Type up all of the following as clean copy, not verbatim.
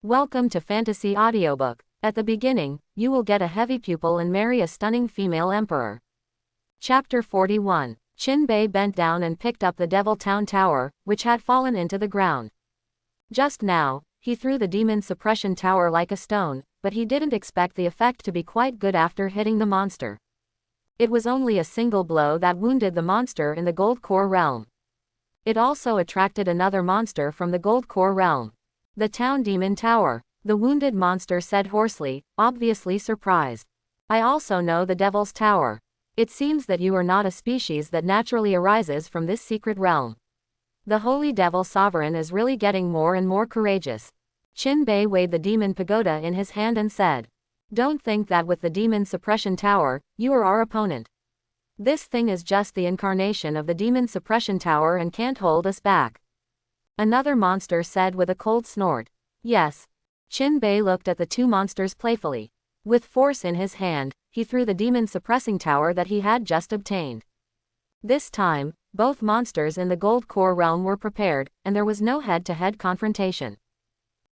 Welcome to Fantasy Audiobook. At the beginning, you will get a heavy pupil and marry a stunning female emperor. Chapter 41. Bei bent down and picked up the Devil Town Tower, which had fallen into the ground. Just now, he threw the Demon Suppression Tower like a stone, but he didn't expect the effect to be quite good after hitting the monster. It was only a single blow that wounded the monster in the Gold Core realm. It also attracted another monster from the Gold Core realm. The Town Demon Tower, the wounded monster said hoarsely, obviously surprised. I also know the Devil's Tower. It seems that you are not a species that naturally arises from this secret realm. The Holy Devil Sovereign is really getting more and more courageous. Bei weighed the Demon Pagoda in his hand and said, "Don't think that with the Demon Suppression Tower, you are our opponent. This thing is just the incarnation of the Demon Suppression Tower and can't hold us back." Another monster said with a cold snort. Yes. Bei looked at the two monsters playfully. With force in his hand, he threw the demon suppressing tower that he had just obtained. This time, both monsters in the Gold Core realm were prepared, and there was no head-to-head confrontation.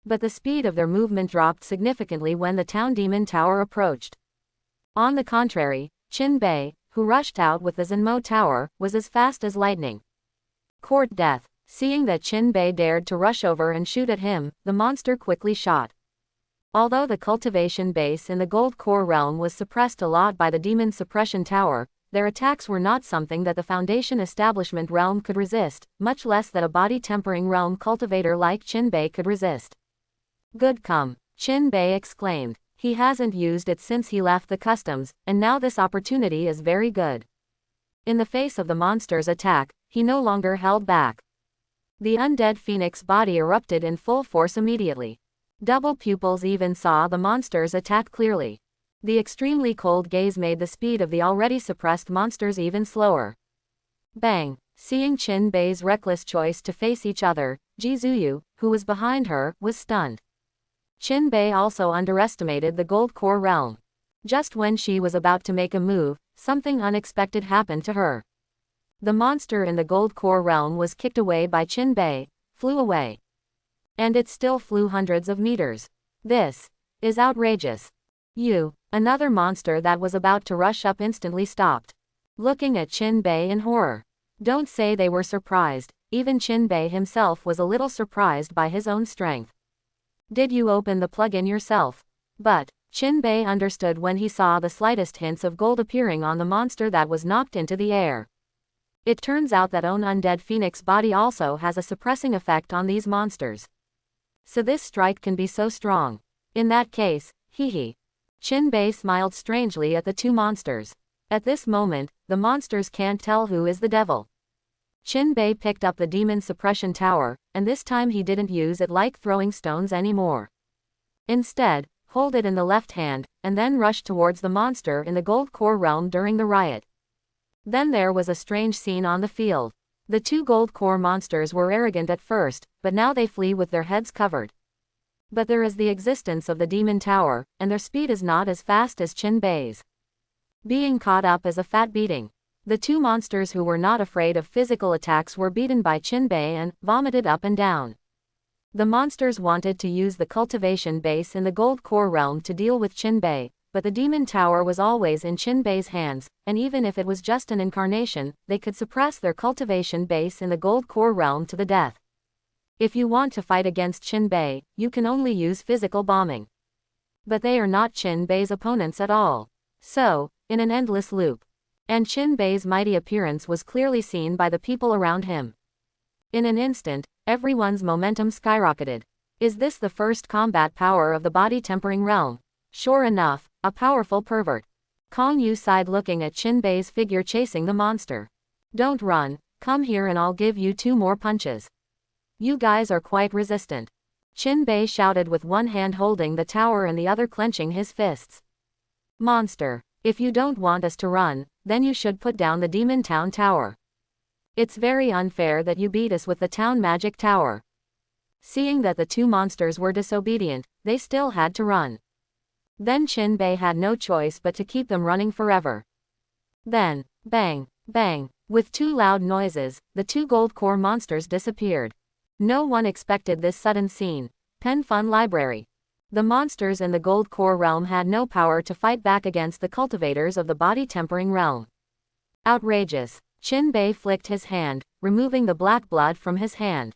But the speed of their movement dropped significantly when the Town Demon Tower approached. On the contrary, Bei, who rushed out with the Zenmo Tower, was as fast as lightning. Court death. Seeing that Bei dared to rush over and shoot at him, the monster quickly shot. Although the cultivation base in the Gold Core realm was suppressed a lot by the Demon Suppression Tower, their attacks were not something that the Foundation Establishment realm could resist, much less that a body-tempering realm cultivator like Bei could resist. Good come, Bei exclaimed. He hasn't used it since he left the customs, and now this opportunity is very good. In the face of the monster's attack, he no longer held back. The undead phoenix body erupted in full force immediately. Double pupils even saw the monster's attack clearly. The extremely cold gaze made the speed of the already suppressed monsters even slower. Bang! Seeing Bei's reckless choice to face each other, Jizuyu, who was behind her, was stunned. Bei also underestimated the Gold Core realm. Just when she was about to make a move, something unexpected happened to her. The monster in the Gold Core realm was kicked away by Bei, flew away. And it still flew hundreds of meters. This is outrageous. Another monster that was about to rush up instantly stopped. Looking at Bei in horror. Don't say they were surprised, even Bei himself was a little surprised by his own strength. Did you open the plug-in yourself? But Bei understood when he saw the slightest hints of gold appearing on the monster that was knocked into the air. It turns out that own undead phoenix body also has a suppressing effect on these monsters. So this strike can be so strong. In that case, hee. Bei smiled strangely at the two monsters. At this moment, the monsters can't tell who is the devil. Bei picked up the Demon Suppression Tower, and this time he didn't use it like throwing stones anymore. Instead, hold it in the left hand, and then rushed towards the monster in the Gold Core realm during the riot. Then there was a strange scene on the field. The two Gold Core monsters were arrogant at first, but now they flee with their heads covered. But there is the existence of the Demon Tower, and their speed is not as fast as Bei's. Being caught up as a fat beating. The two monsters who were not afraid of physical attacks were beaten by Bei and vomited up and down. The monsters wanted to use the cultivation base in the Gold Core realm to deal with Bei, but the Demon Tower was always in Bei's hands, and even if it was just an incarnation, they could suppress their cultivation base in the Gold Core realm to the death. If you want to fight against Bei, you can only use physical bombing. But they are not Bei's opponents at all. So, in an endless loop. And Bei's mighty appearance was clearly seen by the people around him. In an instant, everyone's momentum skyrocketed. Is this the first combat power of the body-tempering realm? Sure enough, a powerful pervert. Kong Yu sighed looking at Bei's figure chasing the monster. Don't run, come here and I'll give you 2 more punches. You guys are quite resistant. Bei shouted with one hand holding the tower and the other clenching his fists. Monster, if you don't want us to run, then you should put down the Demon Town Tower. It's very unfair that you beat us with the Town Magic Tower. Seeing that the two monsters were disobedient, they still had to run. Then Bei had no choice but to keep them running forever. Then, bang, bang, with 2 loud noises, the 2 Gold Core monsters disappeared. No one expected this sudden scene. Pen Fun Library. The monsters in the Gold Core realm had no power to fight back against the cultivators of the body-tempering realm. Outrageous. Chin-Bei flicked his hand, removing the black blood from his hand.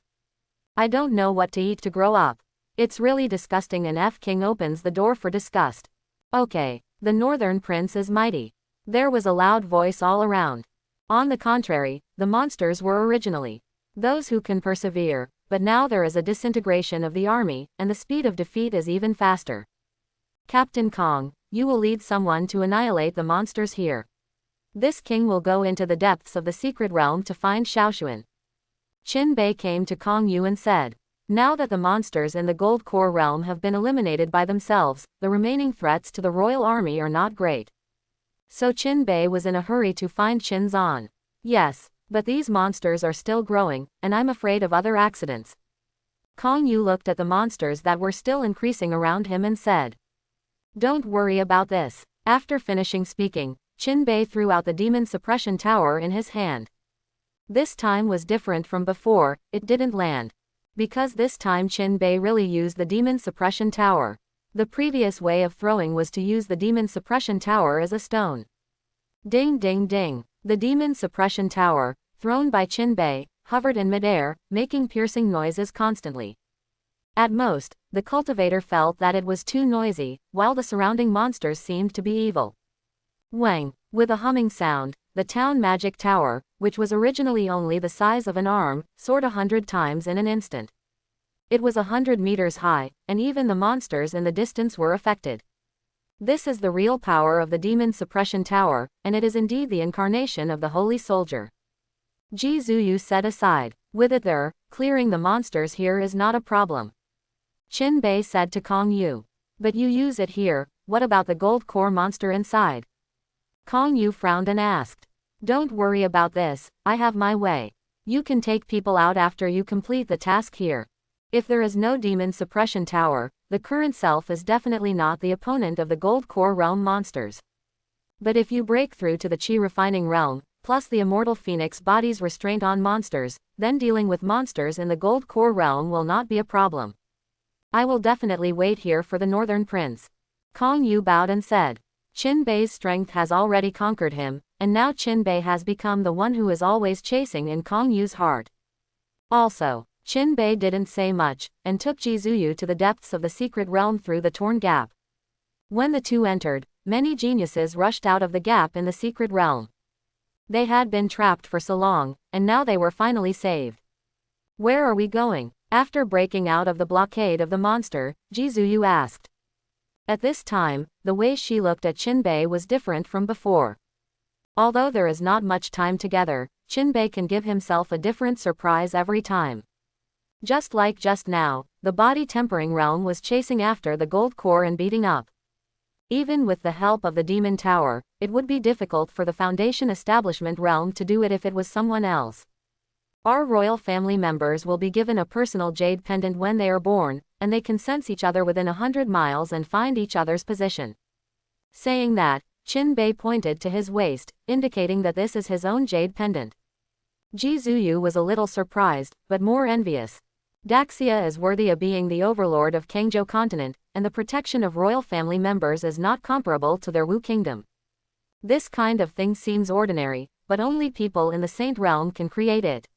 I don't know what to eat to grow up. It's really disgusting, and F-King opens the door for disgust. Okay, the Northern Prince is mighty. There was a loud voice all around. On the contrary, the monsters were originally those who can persevere, but now there is a disintegration of the army, and the speed of defeat is even faster. Captain Kong, you will lead someone to annihilate the monsters here. This king will go into the depths of the secret realm to find Xiaoshuan. Chin-Bei came to Kong Yu and said, now that the monsters in the Gold Core realm have been eliminated by themselves, the remaining threats to the royal army are not great. So Chin-Bei was in a hurry to find Qin Zan. Yes, but these monsters are still growing, and I'm afraid of other accidents. Kong Yu looked at the monsters that were still increasing around him and said, don't worry about this. After finishing speaking, Chin-Bei threw out the demon suppression tower in his hand. This time was different from before, it didn't land. Because this time Chin-Bei really used the demon suppression tower. The previous way of throwing was to use the demon suppression tower as a stone. Ding ding ding. The demon suppression tower, thrown by Chin-Bei, hovered in midair, making piercing noises constantly. At most, the cultivator felt that it was too noisy, while the surrounding monsters seemed to be evil. Wang. With a humming sound, the town magic tower, which was originally only the size of an arm, soared 100 times in an instant. It was 100 meters high, and even the monsters in the distance were affected. This is the real power of the demon suppression tower, and it is indeed the incarnation of the holy soldier. Ji Zuyu said aside, with it there, clearing the monsters here is not a problem. Chin-Bei said to Kong Yu, but you use it here, what about the gold core monster inside? Kong Yu frowned and asked, don't worry about this, I have my way. You can take people out after you complete the task here. If there is no demon suppression tower, the current self is definitely not the opponent of the Gold Core realm monsters. But if you break through to the Qi refining realm, plus the immortal phoenix body's restraint on monsters, then dealing with monsters in the Gold Core realm will not be a problem. I will definitely wait here for the Northern Prince. Kong Yu bowed and said, Chin-Bei's strength has already conquered him, and now Chin-Bei has become the one who is always chasing in Kong Yu's heart. Also, Chin-Bei didn't say much, and took Ji Zuyu to the depths of the secret realm through the torn gap. When the two entered, many geniuses rushed out of the gap in the secret realm. They had been trapped for so long, and now they were finally saved. Where are we going? After breaking out of the blockade of the monster, Ji Zuyu asked. At this time, the way she looked at Chin-Bei was different from before. Although there is not much time together, Chin-Bei can give himself a different surprise every time. Just like just now, the body-tempering realm was chasing after the gold core and beating up. Even with the help of the demon tower, it would be difficult for the Foundation Establishment realm to do it if it was someone else. Our royal family members will be given a personal jade pendant when they are born, and they can sense each other within 100 miles and find each other's position. Saying that, Chin-Bei pointed to his waist, indicating that this is his own jade pendant. Ji Zuyu was a little surprised, but more envious. Daxia is worthy of being the overlord of Kangzhou continent, and the protection of royal family members is not comparable to their Wu kingdom. This kind of thing seems ordinary, but only people in the Saint realm can create it.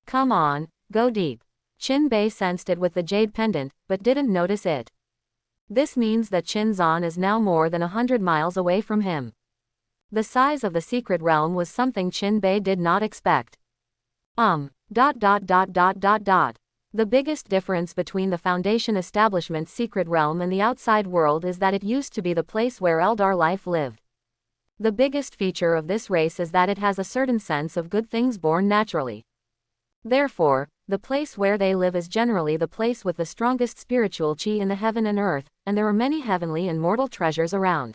Come on, go deep. Chin-Bei sensed it with the jade pendant, but didn't notice it. This means that Qin Zan is now more than 100 miles away from him. The size of the secret realm was something Chin-Bei did not expect. The biggest difference between the Foundation Establishment's secret realm and the outside world is that it used to be the place where Eldar life lived. The biggest feature of this race is that it has a certain sense of good things born naturally. Therefore, the place where they live is generally the place with the strongest spiritual qi in the heaven and earth, and there are many heavenly and mortal treasures around.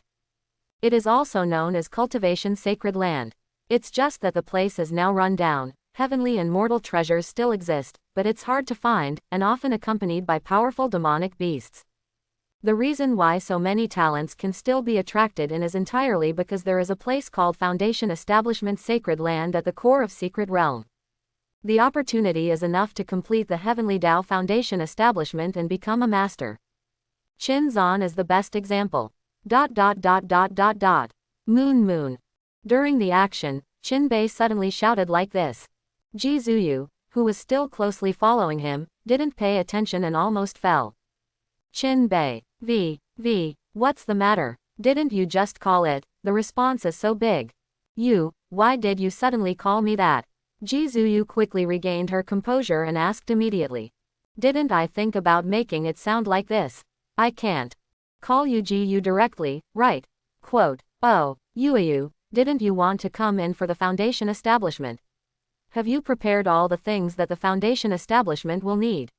It is also known as Cultivation Sacred Land. It's just that the place is now run down. Heavenly and mortal treasures still exist, but it's hard to find, and often accompanied by powerful demonic beasts. The reason why so many talents can still be attracted in is entirely because there is a place called Foundation Establishment Sacred Land at the core of Secret Realm. The opportunity is enough to complete the Heavenly Tao Foundation establishment and become a master. Qin Zan is the best example. Moon moon. During the action, Qin Bei suddenly shouted like this. Ji Zuyu, who was still closely following him, didn't pay attention and almost fell. Qin Bei, what's the matter? Didn't you just call it? The response is so big. Why did you suddenly call me that? Ji Zuyu quickly regained her composure and asked immediately. Didn't I think about making it sound like this? I can't call you Ji directly, right? Quote, oh, you, didn't you want to come in for the foundation establishment? Have you prepared all the things that the foundation establishment will need?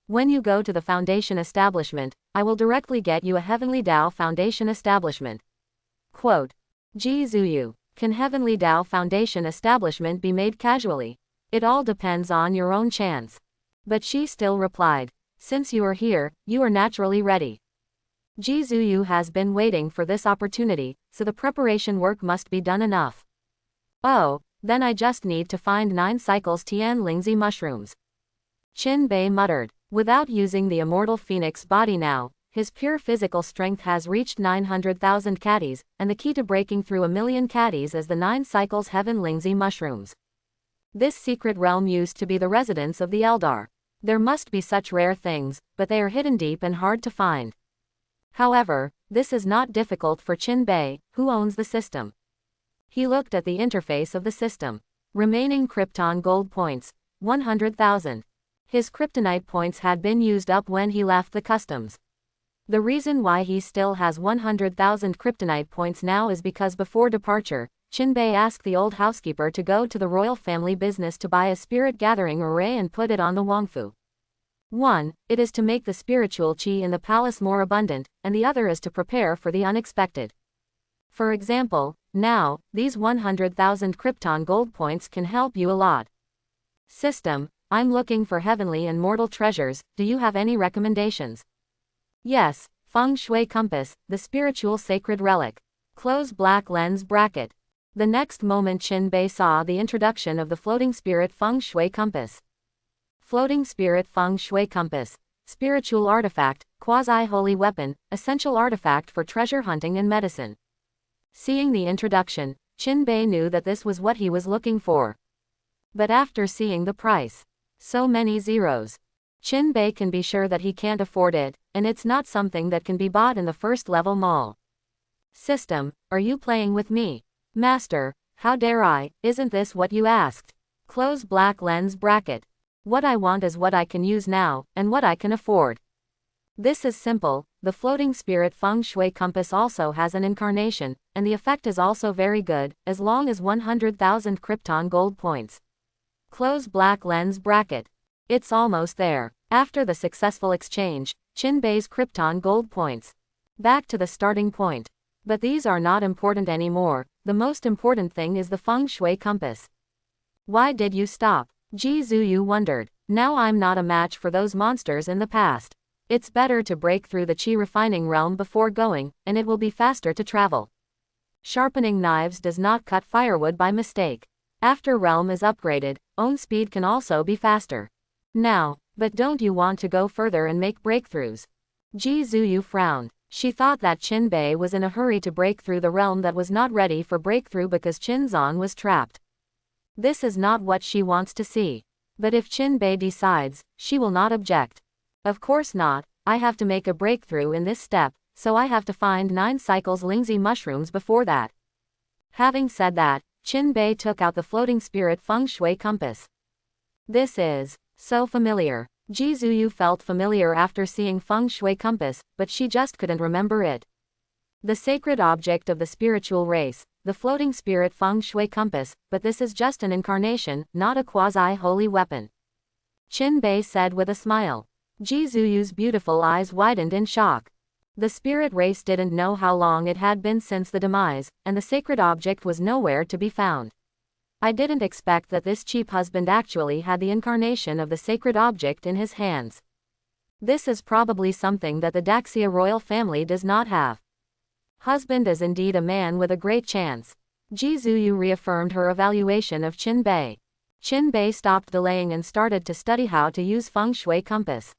When you go to the foundation establishment, I will directly get you a Heavenly Tao Foundation establishment. Quote, Ji Zuyu, can Heavenly Tao Foundation establishment be made casually? It all depends on your own chance. But she still replied, since you are here, you are naturally ready. Ji Zuyu has been waiting for this opportunity, so the preparation work must be done enough. Oh, then I just need to find 9 cycles Tian Lingzi mushrooms. Qin Bei muttered. Without using the immortal phoenix body now, his pure physical strength has reached 900,000 caddies, and the key to breaking through 1,000,000 caddies is the 9 cycles Heaven Lingzi mushrooms. This secret realm used to be the residence of the Eldar. There must be such rare things, but they are hidden deep and hard to find. However, this is not difficult for Qin Bei, who owns the system. He looked at the interface of the system. Remaining Krypton gold points, 100,000. His kryptonite points had been used up when he left the customs. The reason why he still has 100,000 kryptonite points now is because before departure, Qin Bei asked the old housekeeper to go to the royal family business to buy a spirit gathering array and put it on the Wangfu. One, it is to make the spiritual qi in the palace more abundant, and the other is to prepare for the unexpected. For example, now, these 100,000 krypton gold points can help you a lot. System, I'm looking for heavenly and mortal treasures, do you have any recommendations? Yes, Feng Shui Compass, the spiritual sacred relic. Close black lens bracket. The next moment Qin Bei saw the introduction of the floating spirit Feng Shui Compass. Floating spirit Feng Shui Compass. Spiritual artifact, quasi-holy weapon, essential artifact for treasure hunting and medicine. Seeing the introduction, Qin Bei knew that this was what he was looking for. But after seeing the price, so many zeros, Qin Bei can be sure that he can't afford it, and it's not something that can be bought in the first-level mall. System, are you playing with me? Master, how dare I, isn't this what you asked? Close black lens bracket. What I want is what I can use now, and what I can afford. This is simple, the floating spirit Feng Shui Compass also has an incarnation, and the effect is also very good, as long as 100,000 krypton gold points. Close black lens bracket. It's almost there. After the successful exchange, Qin Bei's krypton gold points. Back to the starting point. But these are not important anymore, the most important thing is the Feng Shui Compass. Why did you stop? Ji Zuyu wondered. Now I'm not a match for those monsters in the past. It's better to break through the Qi refining realm before going, and it will be faster to travel. Sharpening knives does not cut firewood by mistake. After realm is upgraded, own speed can also be faster. Now, but don't you want to go further and make breakthroughs? Ji Zuyu frowned. She thought that Qin Bei was in a hurry to break through the realm that was not ready for breakthrough because Qin Zan was trapped. This is not what she wants to see. But if Qin Bei decides, she will not object. Of course not, I have to make a breakthrough in this step, so I have to find 9 cycles Lingzi mushrooms before that. Having said that, Qin Bei took out the floating spirit Feng Shui Compass. This is so familiar. Ji Zuyu felt familiar after seeing Feng Shui Compass, but she just couldn't remember it. The sacred object of the spiritual race, the floating spirit Feng Shui Compass, but this is just an incarnation, not a quasi-holy weapon. Qin Bei said with a smile. Ji Zuyu's beautiful eyes widened in shock. The spirit race didn't know how long it had been since the demise, and the sacred object was nowhere to be found. I didn't expect that this cheap husband actually had the incarnation of the sacred object in his hands. This is probably something that the Daxia royal family does not have. Husband is indeed a man with a great chance. Ji Zuyu reaffirmed her evaluation of Qin Bei. Bei stopped delaying and started to study how to use feng shui compass.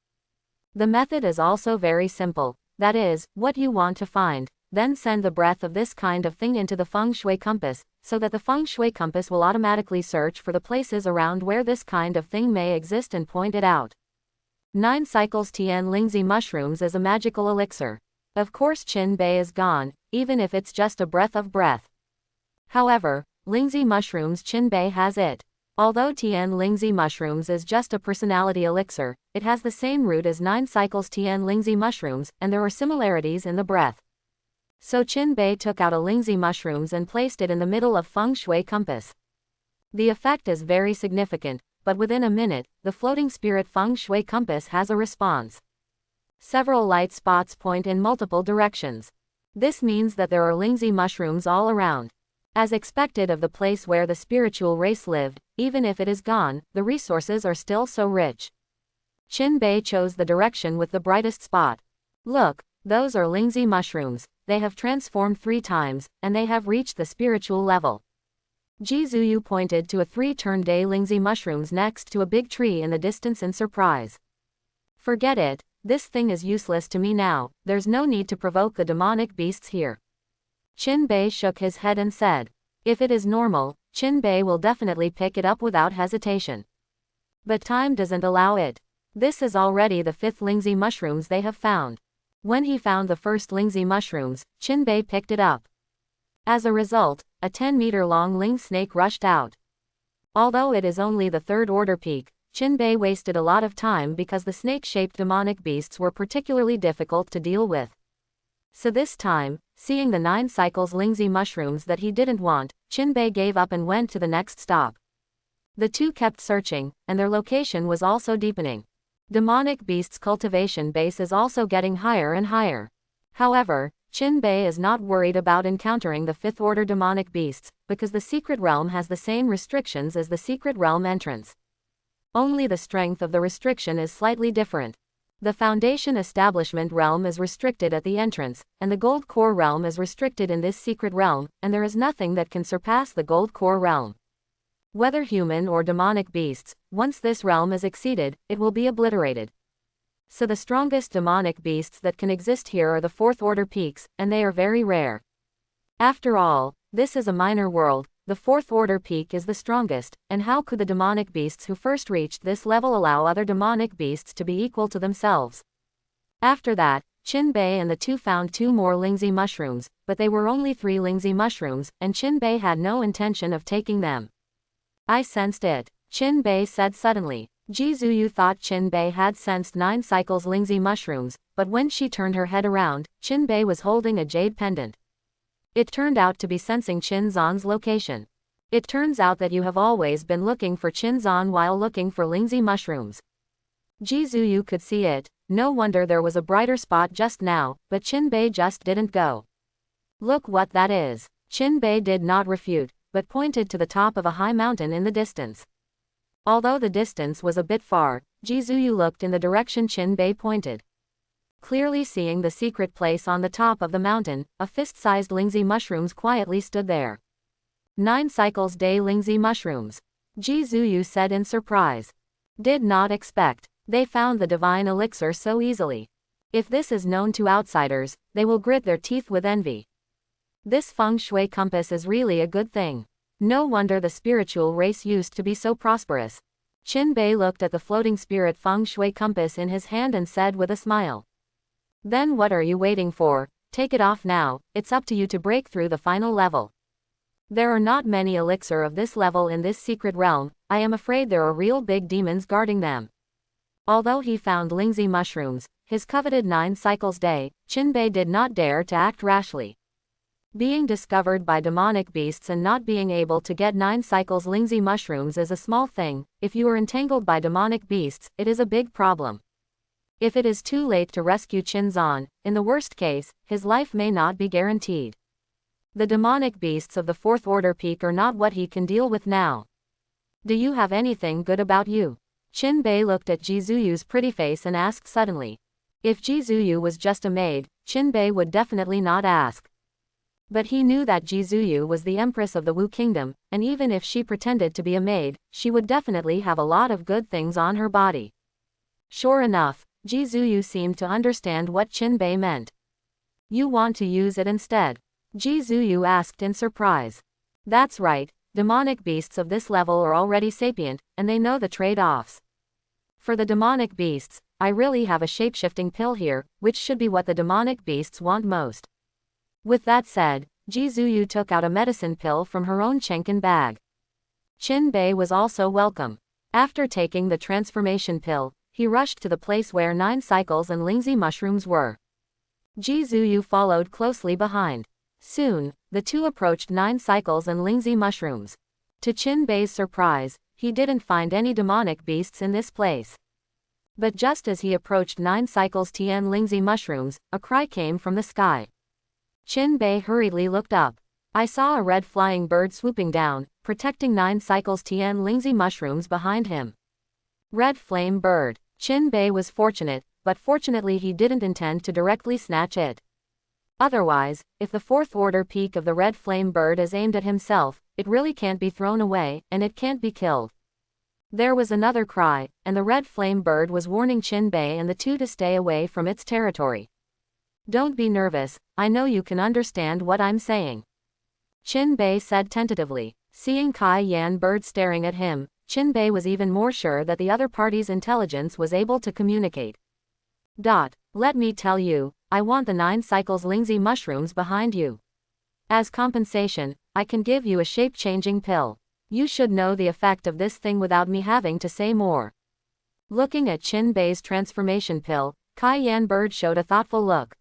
The method is also very simple. That is, what you want to find, then send the breath of this kind of thing into the feng shui compass, so that the feng shui compass will automatically search for the places around where this kind of thing may exist and point it out. 9 cycles Tian Lingzi mushrooms is a magical elixir. Of course Bei is gone, even if it's just a breath of breath. However, Lingzi mushrooms Bei has it. Although Tian Lingzi mushrooms is just a personality elixir, it has the same root as 9 cycles Tian Lingzi mushrooms, and there are similarities in the breath. So Bei took out a Lingzi mushrooms and placed it in the middle of feng shui compass. The effect is very significant, but within a minute, the floating spirit feng shui compass has a response. Several light spots point in multiple directions. This means that there are Lingzi mushrooms all around. As expected of the place where the spiritual race lived, even if it is gone, the resources are still so rich. Bei chose the direction with the brightest spot. Look, those are Lingzi mushrooms, they have transformed 3 times, and they have reached the spiritual level. Zuyu pointed to a 3-turned-day Lingzi mushrooms next to a big tree in the distance in surprise. Forget it, this thing is useless to me now, there's no need to provoke the demonic beasts here. Bei shook his head and said, if it is normal, Bei will definitely pick it up without hesitation. But time doesn't allow it. This is already the 5th Lingzi mushrooms they have found. When he found the first Lingzi mushrooms, Bei picked it up. As a result, a 10-meter-long Ling snake rushed out. Although it is only the 3rd order peak, Bei wasted a lot of time because the snake-shaped demonic beasts were particularly difficult to deal with. So this time, seeing the 9 cycles Lingzi mushrooms that he didn't want, Bei gave up and went to the next stop. The two kept searching, and their location was also deepening. Demonic beasts' cultivation base is also getting higher and higher. However, Bei is not worried about encountering the 5th order demonic beasts, because the secret realm has the same restrictions as the secret realm entrance. Only the strength of the restriction is slightly different. The Foundation Establishment realm is restricted at the entrance, and the Gold Core realm is restricted in this secret realm, and there is nothing that can surpass the Gold Core realm. Whether human or demonic beasts, once this realm is exceeded, it will be obliterated. So the strongest demonic beasts that can exist here are the 4th order peaks, and they are very rare. After all, this is a minor world, the 4th order peak is the strongest, and how could the demonic beasts who first reached this level allow other demonic beasts to be equal to themselves? After that, Bei and the two found 2 more Lingzi mushrooms, but they were only 3 Lingzi mushrooms, and Bei had no intention of taking them. I sensed it, Bei said suddenly. Zuyu thought Bei had sensed 9 cycles Lingzi mushrooms, but when she turned her head around, Bei was holding a jade pendant. It turned out to be sensing Zan's location. It turns out that you have always been looking for Zan while looking for Lingzi mushrooms. Zuyu could see it, no wonder there was a brighter spot just now, but Bei just didn't go. Look what that is. Bei did not refute, but pointed to the top of a high mountain in the distance. Although the distance was a bit far, Zuyu looked in the direction Bei pointed. Clearly seeing the secret place on the top of the mountain, a fist-sized Lingzi mushrooms quietly stood there. 9 cycles day Lingzi mushrooms. Zuyu said in surprise. Did not expect. They found the divine elixir so easily. If this is known to outsiders, they will grit their teeth with envy. This feng shui compass is really a good thing. No wonder the spiritual race used to be so prosperous. Bei looked at the floating spirit feng shui compass in his hand and said with a smile. Then what are you waiting for? Take it off now, it's up to you to break through the final level. There are not many elixir of this level in this secret realm, I am afraid there are real big demons guarding them. Although he found Lingzi mushrooms, his coveted 9 cycles day, Bei did not dare to act rashly. Being discovered by demonic beasts and not being able to get 9 cycles Lingzi mushrooms is a small thing, if you are entangled by demonic beasts, it is a big problem. If it is too late to rescue Zan, in the worst case, his life may not be guaranteed. The demonic beasts of the 4th order peak are not what he can deal with now. Do you have anything good about you? Bei looked at Zuyu's pretty face and asked suddenly. If Zuyu was just a maid, Bei would definitely not ask. But he knew that Jizuyu was the empress of the Wu kingdom, and even if she pretended to be a maid, she would definitely have a lot of good things on her body. Sure enough, Jizuyu seemed to understand what Chinbei meant. You want to use it instead? Jizuyu asked in surprise. That's right, demonic beasts of this level are already sapient, and they know the trade-offs. For the demonic beasts, I really have a shape-shifting pill here, which should be what the demonic beasts want most. With that said, Jizuyu took out a medicine pill from her own Chenkin bag. Chinbei was also welcome. After taking the transformation pill, he rushed to the place where 9 cycles and Lingzi mushrooms were. Jizuyu followed closely behind. Soon, the two approached 9 cycles and Lingzi mushrooms. To Chinbei's surprise, he didn't find any demonic beasts in this place. But just as he approached 9 cycles Tian Lingzi mushrooms, a cry came from the sky. Chinbei hurriedly looked up. I saw a red flying bird swooping down, protecting 9 cycles Tian Lingzi mushrooms behind him. Red flame bird. Chinbei was fortunate, but fortunately he didn't intend to directly snatch it. Otherwise, if the 4th order peak of the red flame bird is aimed at himself, it really can't be thrown away, and it can't be killed. There was another cry, and the red flame bird was warning Chinbei and the two to stay away from its territory. Don't be nervous, I know you can understand what I'm saying. Chinbei said tentatively. Seeing Kai Yan bird staring at him, Chinbei was even more sure that the other party's intelligence was able to communicate. Let me tell you, I want the 9 cycles Lingzi mushrooms behind you. As compensation, I can give you a shape-changing pill. You should know the effect of this thing without me having to say more. Looking at Chinbei's transformation pill, Kai Yan bird showed a thoughtful look.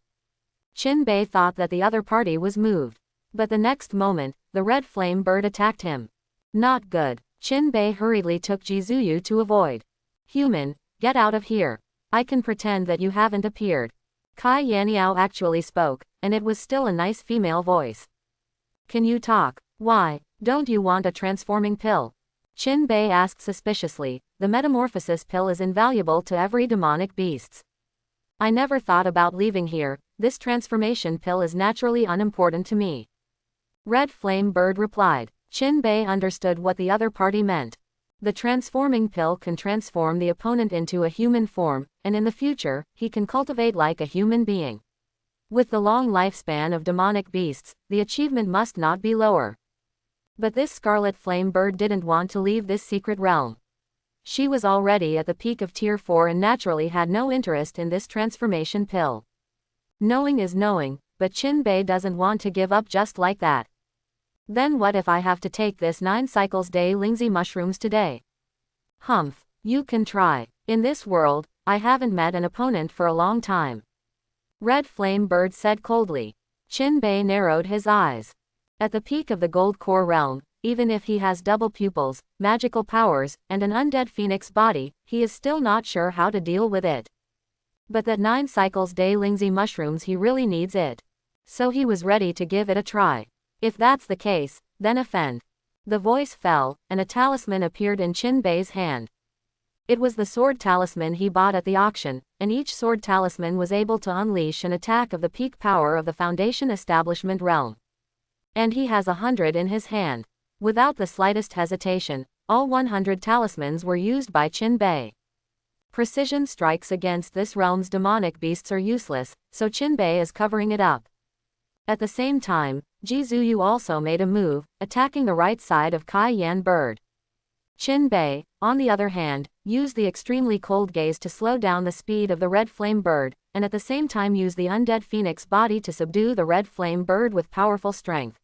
Chinbei thought that the other party was moved. But the next moment, the red flame bird attacked him. Not good. Chinbei hurriedly took Jizuyu to avoid. Human, get out of here. I can pretend that you haven't appeared. Kai Yaniao actually spoke, and it was still a nice female voice. Can you talk? Why, don't you want a transforming pill? Chinbei asked suspiciously. The metamorphosis pill is invaluable to every demonic beasts. I never thought about leaving here, this transformation pill is naturally unimportant to me. Red Flame Bird replied. Chinbei understood what the other party meant. The transforming pill can transform the opponent into a human form, and in the future, he can cultivate like a human being. With the long lifespan of demonic beasts, the achievement must not be lower. But this Scarlet Flame Bird didn't want to leave this secret realm. She was already at the peak of Tier 4 and naturally had no interest in this transformation pill. Knowing is knowing, but Chinbei doesn't want to give up just like that. Then what if I have to take this 9 cycles day Lingzi mushrooms today? Humph, you can try. In this world, I haven't met an opponent for a long time. Red Flame Bird said coldly. Chinbei narrowed his eyes. At the peak of the Gold Core realm, even if he has double pupils, magical powers, and an undead phoenix body, he is still not sure how to deal with it. But that 9 cycles day Lingzi mushrooms, he really needs it. So he was ready to give it a try. If that's the case, then offend. The voice fell, and a talisman appeared in Chinbei's hand. It was the sword talisman he bought at the auction, and each sword talisman was able to unleash an attack of the peak power of the Foundation Establishment realm. And he has 100 in his hand. Without the slightest hesitation, all 100 talismans were used by Chinbei. Precision strikes against this realm's demonic beasts are useless, so Chinbei is covering it up. At the same time, Jizuyu also made a move, attacking the right side of Kai Yan Bird. Chinbei, on the other hand, used the extremely cold gaze to slow down the speed of the Red Flame Bird, and at the same time used the undead phoenix body to subdue the Red Flame Bird with powerful strength.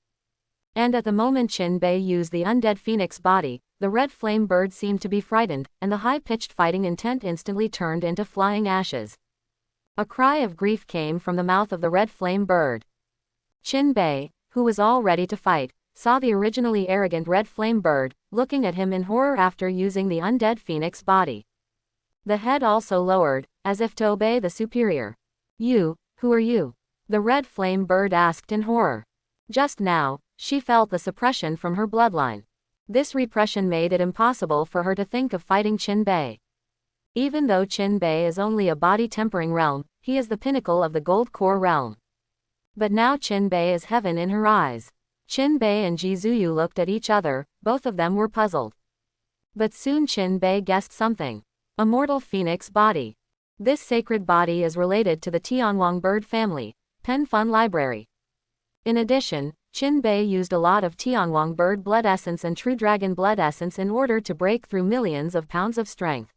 And at the moment Chinbei used the undead phoenix body, the Red Flame Bird seemed to be frightened, and the high-pitched fighting intent instantly turned into flying ashes. A cry of grief came from the mouth of the Red Flame Bird. Chinbei, who was all ready to fight, saw the originally arrogant Red Flame Bird, looking at him in horror after using the undead phoenix body. The head also lowered, as if to obey the superior. You, who are you? The Red Flame Bird asked in horror. Just now, she felt the suppression from her bloodline. This repression made it impossible for her to think of fighting Chinbei. Even though Chinbei is only a body-tempering realm, he is the pinnacle of the Gold Core realm. But now Chinbei is heaven in her eyes. Chinbei and Jizuyu looked at each other, both of them were puzzled. But soon Chinbei guessed something. A mortal phoenix body. This sacred body is related to the Tianwang bird family. Pen Fun Library. In addition, Chinbei used a lot of Tianwang bird blood essence and true dragon blood essence in order to break through millions of pounds of strength.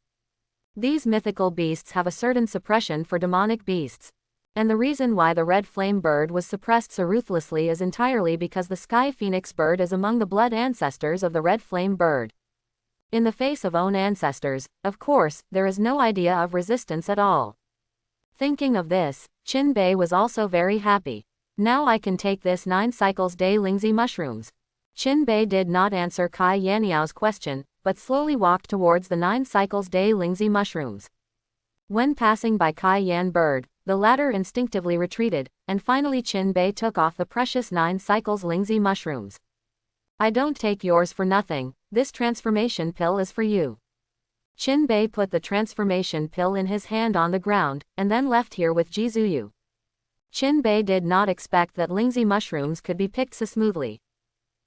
These mythical beasts have a certain suppression for demonic beasts. And the reason why the red flame bird was suppressed so ruthlessly is entirely because the sky phoenix bird is among the blood ancestors of the red flame bird. In the face of own ancestors, of course, there is no idea of resistance at all. Thinking of this, Chinbei was also very happy. Now I can take this 9 cycles day Lingzi mushrooms. Chinbei did not answer Kai Yaniao's question, but slowly walked towards the 9 cycles day Lingzi mushrooms. When passing by Kai Yan bird, the latter instinctively retreated, and finally Chinbei took off the precious 9 cycles Lingzi mushrooms. I don't take yours for nothing, this transformation pill is for you. Chinbei put the transformation pill in his hand on the ground, and then left here with Jizuyu. Chinbei did not expect that Lingzi mushrooms could be picked so smoothly.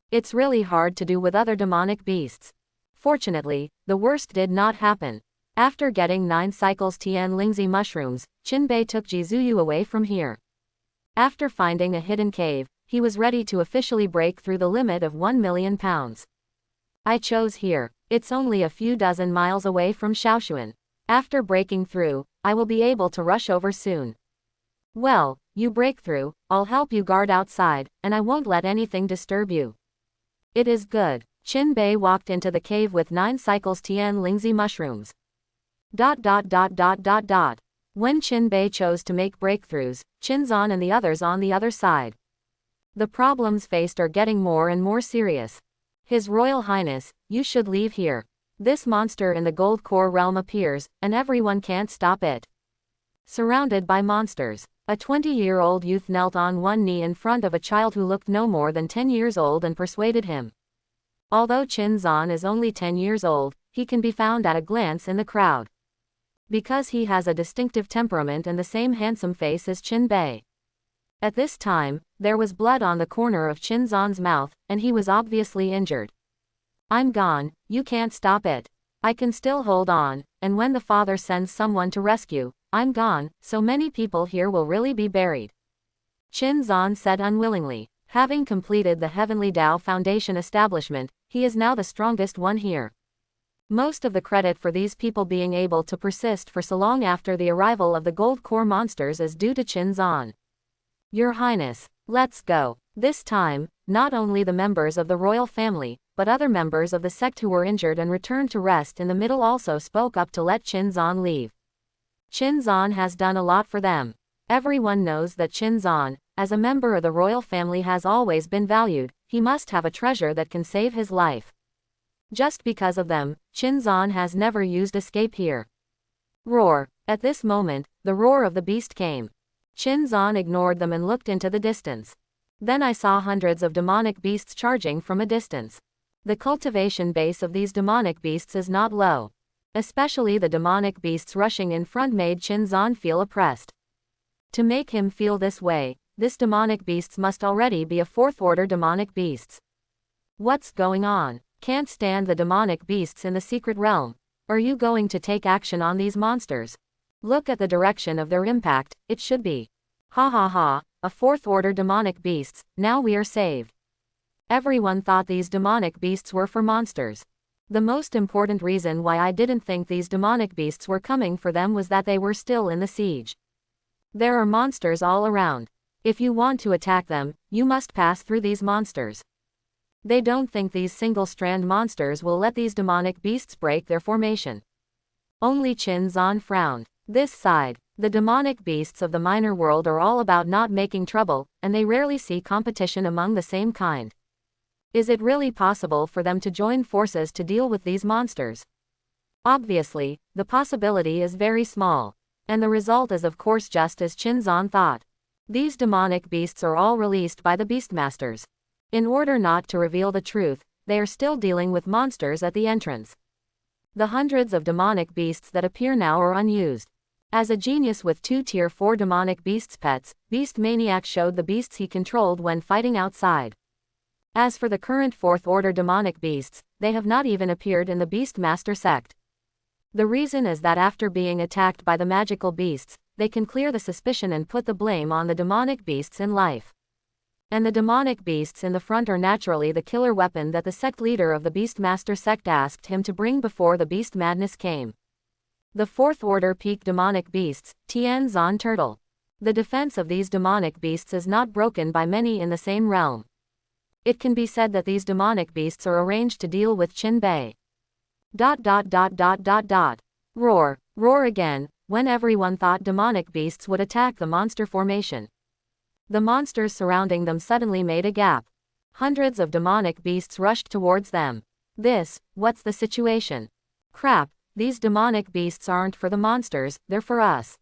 It's really hard to do with other demonic beasts. Fortunately, the worst did not happen. After getting 9 cycles Tian Lingzi mushrooms, Chinbei took Jizuyu away from here. After finding a hidden cave, he was ready to officially break through the limit of 1 million pounds. I chose here. It's only a few dozen miles away from Shaoxuan. After breaking through, I will be able to rush over soon. Well, you break through, I'll help you guard outside, and I won't let anything disturb you. It is good. Chinbei walked into the cave with 9 cycles Tian Lingzi mushrooms. When Chinbei chose to make breakthroughs, Chinzan and the others on the other side. The problems faced are getting more and more serious. His Royal Highness, you should leave here. This monster in the Gold Core realm appears, and everyone can't stop it. Surrounded by monsters, a 20-year-old youth knelt on one knee in front of a child who looked no more than 10 years old and persuaded him. Although Chinzan is only 10 years old, he can be found at a glance in the crowd. Because he has a distinctive temperament and the same handsome face as Chinbei. At this time, there was blood on the corner of Chinzan's mouth, and he was obviously injured. I'm gone, you can't stop it. I can still hold on, and when the father sends someone to rescue, I'm gone, so many people here will really be buried. Chinzan said unwillingly. Having completed the Heavenly Tao Foundation establishment, he is now the strongest one here. Most of the credit for these people being able to persist for so long after the arrival of the Gold Core monsters is due to Chinzan. Your Highness, let's go. This time, not only the members of the royal family, but other members of the sect who were injured and returned to rest in the middle also spoke up to let Chinzan leave. Chinzan has done a lot for them. Everyone knows that Chinzan, as a member of the royal family, has always been valued. He must have a treasure that can save his life. Just because of them, Chinzan has never used escape here. Roar. At this moment, the roar of the beast came. Chinzan ignored them and looked into the distance. Then I saw hundreds of demonic beasts charging from a distance. The cultivation base of these demonic beasts is not low. Especially the demonic beasts rushing in front made Chinzan feel oppressed. To make him feel this way, this demonic beasts must already be a 4th-order demonic beasts. What's going on? Can't stand the demonic beasts in the secret realm. Are you going to take action on these monsters? Look at the direction of their impact, it should be. Ha ha ha, a 4th-order demonic beasts, now we are saved. Everyone thought these demonic beasts were for monsters. The most important reason why I didn't think these demonic beasts were coming for them was that they were still in the siege. There are monsters all around. If you want to attack them, you must pass through these monsters. They don't think these single-strand monsters will let these demonic beasts break their formation. Only Chinzan frowned. This side, the demonic beasts of the minor world are all about not making trouble, and they rarely see competition among the same kind. Is it really possible for them to join forces to deal with these monsters? Obviously, the possibility is very small. And the result is of course just as Chinzan thought. These demonic beasts are all released by the Beastmasters. In order not to reveal the truth, they are still dealing with monsters at the entrance. The hundreds of demonic beasts that appear now are unused. As a genius with 2 Tier 4 demonic beasts pets, Beast Maniac showed the beasts he controlled when fighting outside. As for the current 4th Order demonic beasts, they have not even appeared in the Beastmaster sect. The reason is that after being attacked by the magical beasts, they can clear the suspicion and put the blame on the demonic beasts in life. And the demonic beasts in the front are naturally the killer weapon that the sect leader of the Beastmaster sect asked him to bring before the beast madness came. The 4th Order peak demonic beasts, Tianzan Turtle. The defense of these demonic beasts is not broken by many in the same realm. It can be said that these demonic beasts are arranged to deal with Qin Bei. Roar, roar again, when everyone thought demonic beasts would attack the monster formation. The monsters surrounding them suddenly made a gap. Hundreds of demonic beasts rushed towards them. What's the situation? Crap, these demonic beasts aren't for the monsters, they're for us.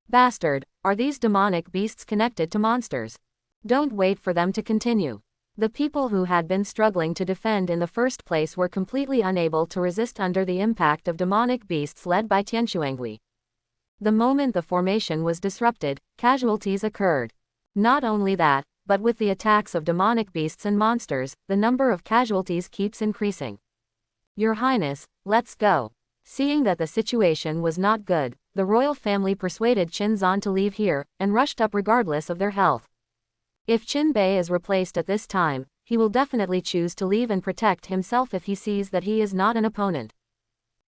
Bastard, are these demonic beasts connected to monsters? Don't wait for them to continue. The people who had been struggling to defend in the first place were completely unable to resist under the impact of demonic beasts led by Tianshuangui. The moment the formation was disrupted, casualties occurred. Not only that, but with the attacks of demonic beasts and monsters, the number of casualties keeps increasing. Your Highness, let's go. Seeing that the situation was not good, the royal family persuaded Qin Zan to leave here, and rushed up regardless of their health. If Qin Bei is replaced at this time, he will definitely choose to leave and protect himself if he sees that he is not an opponent.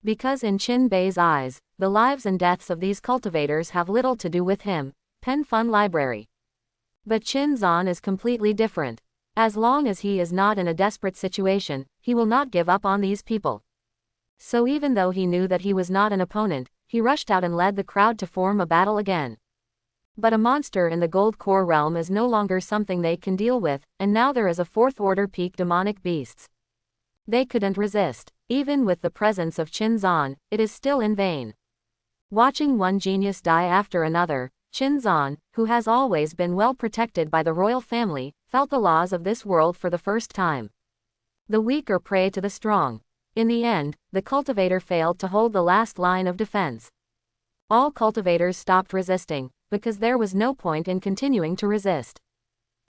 Because in Qin Bei's eyes, the lives and deaths of these cultivators have little to do with him. Pen Fun Library. But Qin Zan is completely different. As long as he is not in a desperate situation, he will not give up on these people. So even though he knew that he was not an opponent, he rushed out and led the crowd to form a battle again. But a monster in the Gold Core realm is no longer something they can deal with, and now there is a 4th Order peak demonic beasts. They couldn't resist. Even with the presence of Qin Zan, it is still in vain. Watching one genius die after another, Qin Zan, who has always been well protected by the royal family, felt the laws of this world for the first time. The weak are prey to the strong. In the end, the cultivator failed to hold the last line of defense. All cultivators stopped resisting, because there was no point in continuing to resist.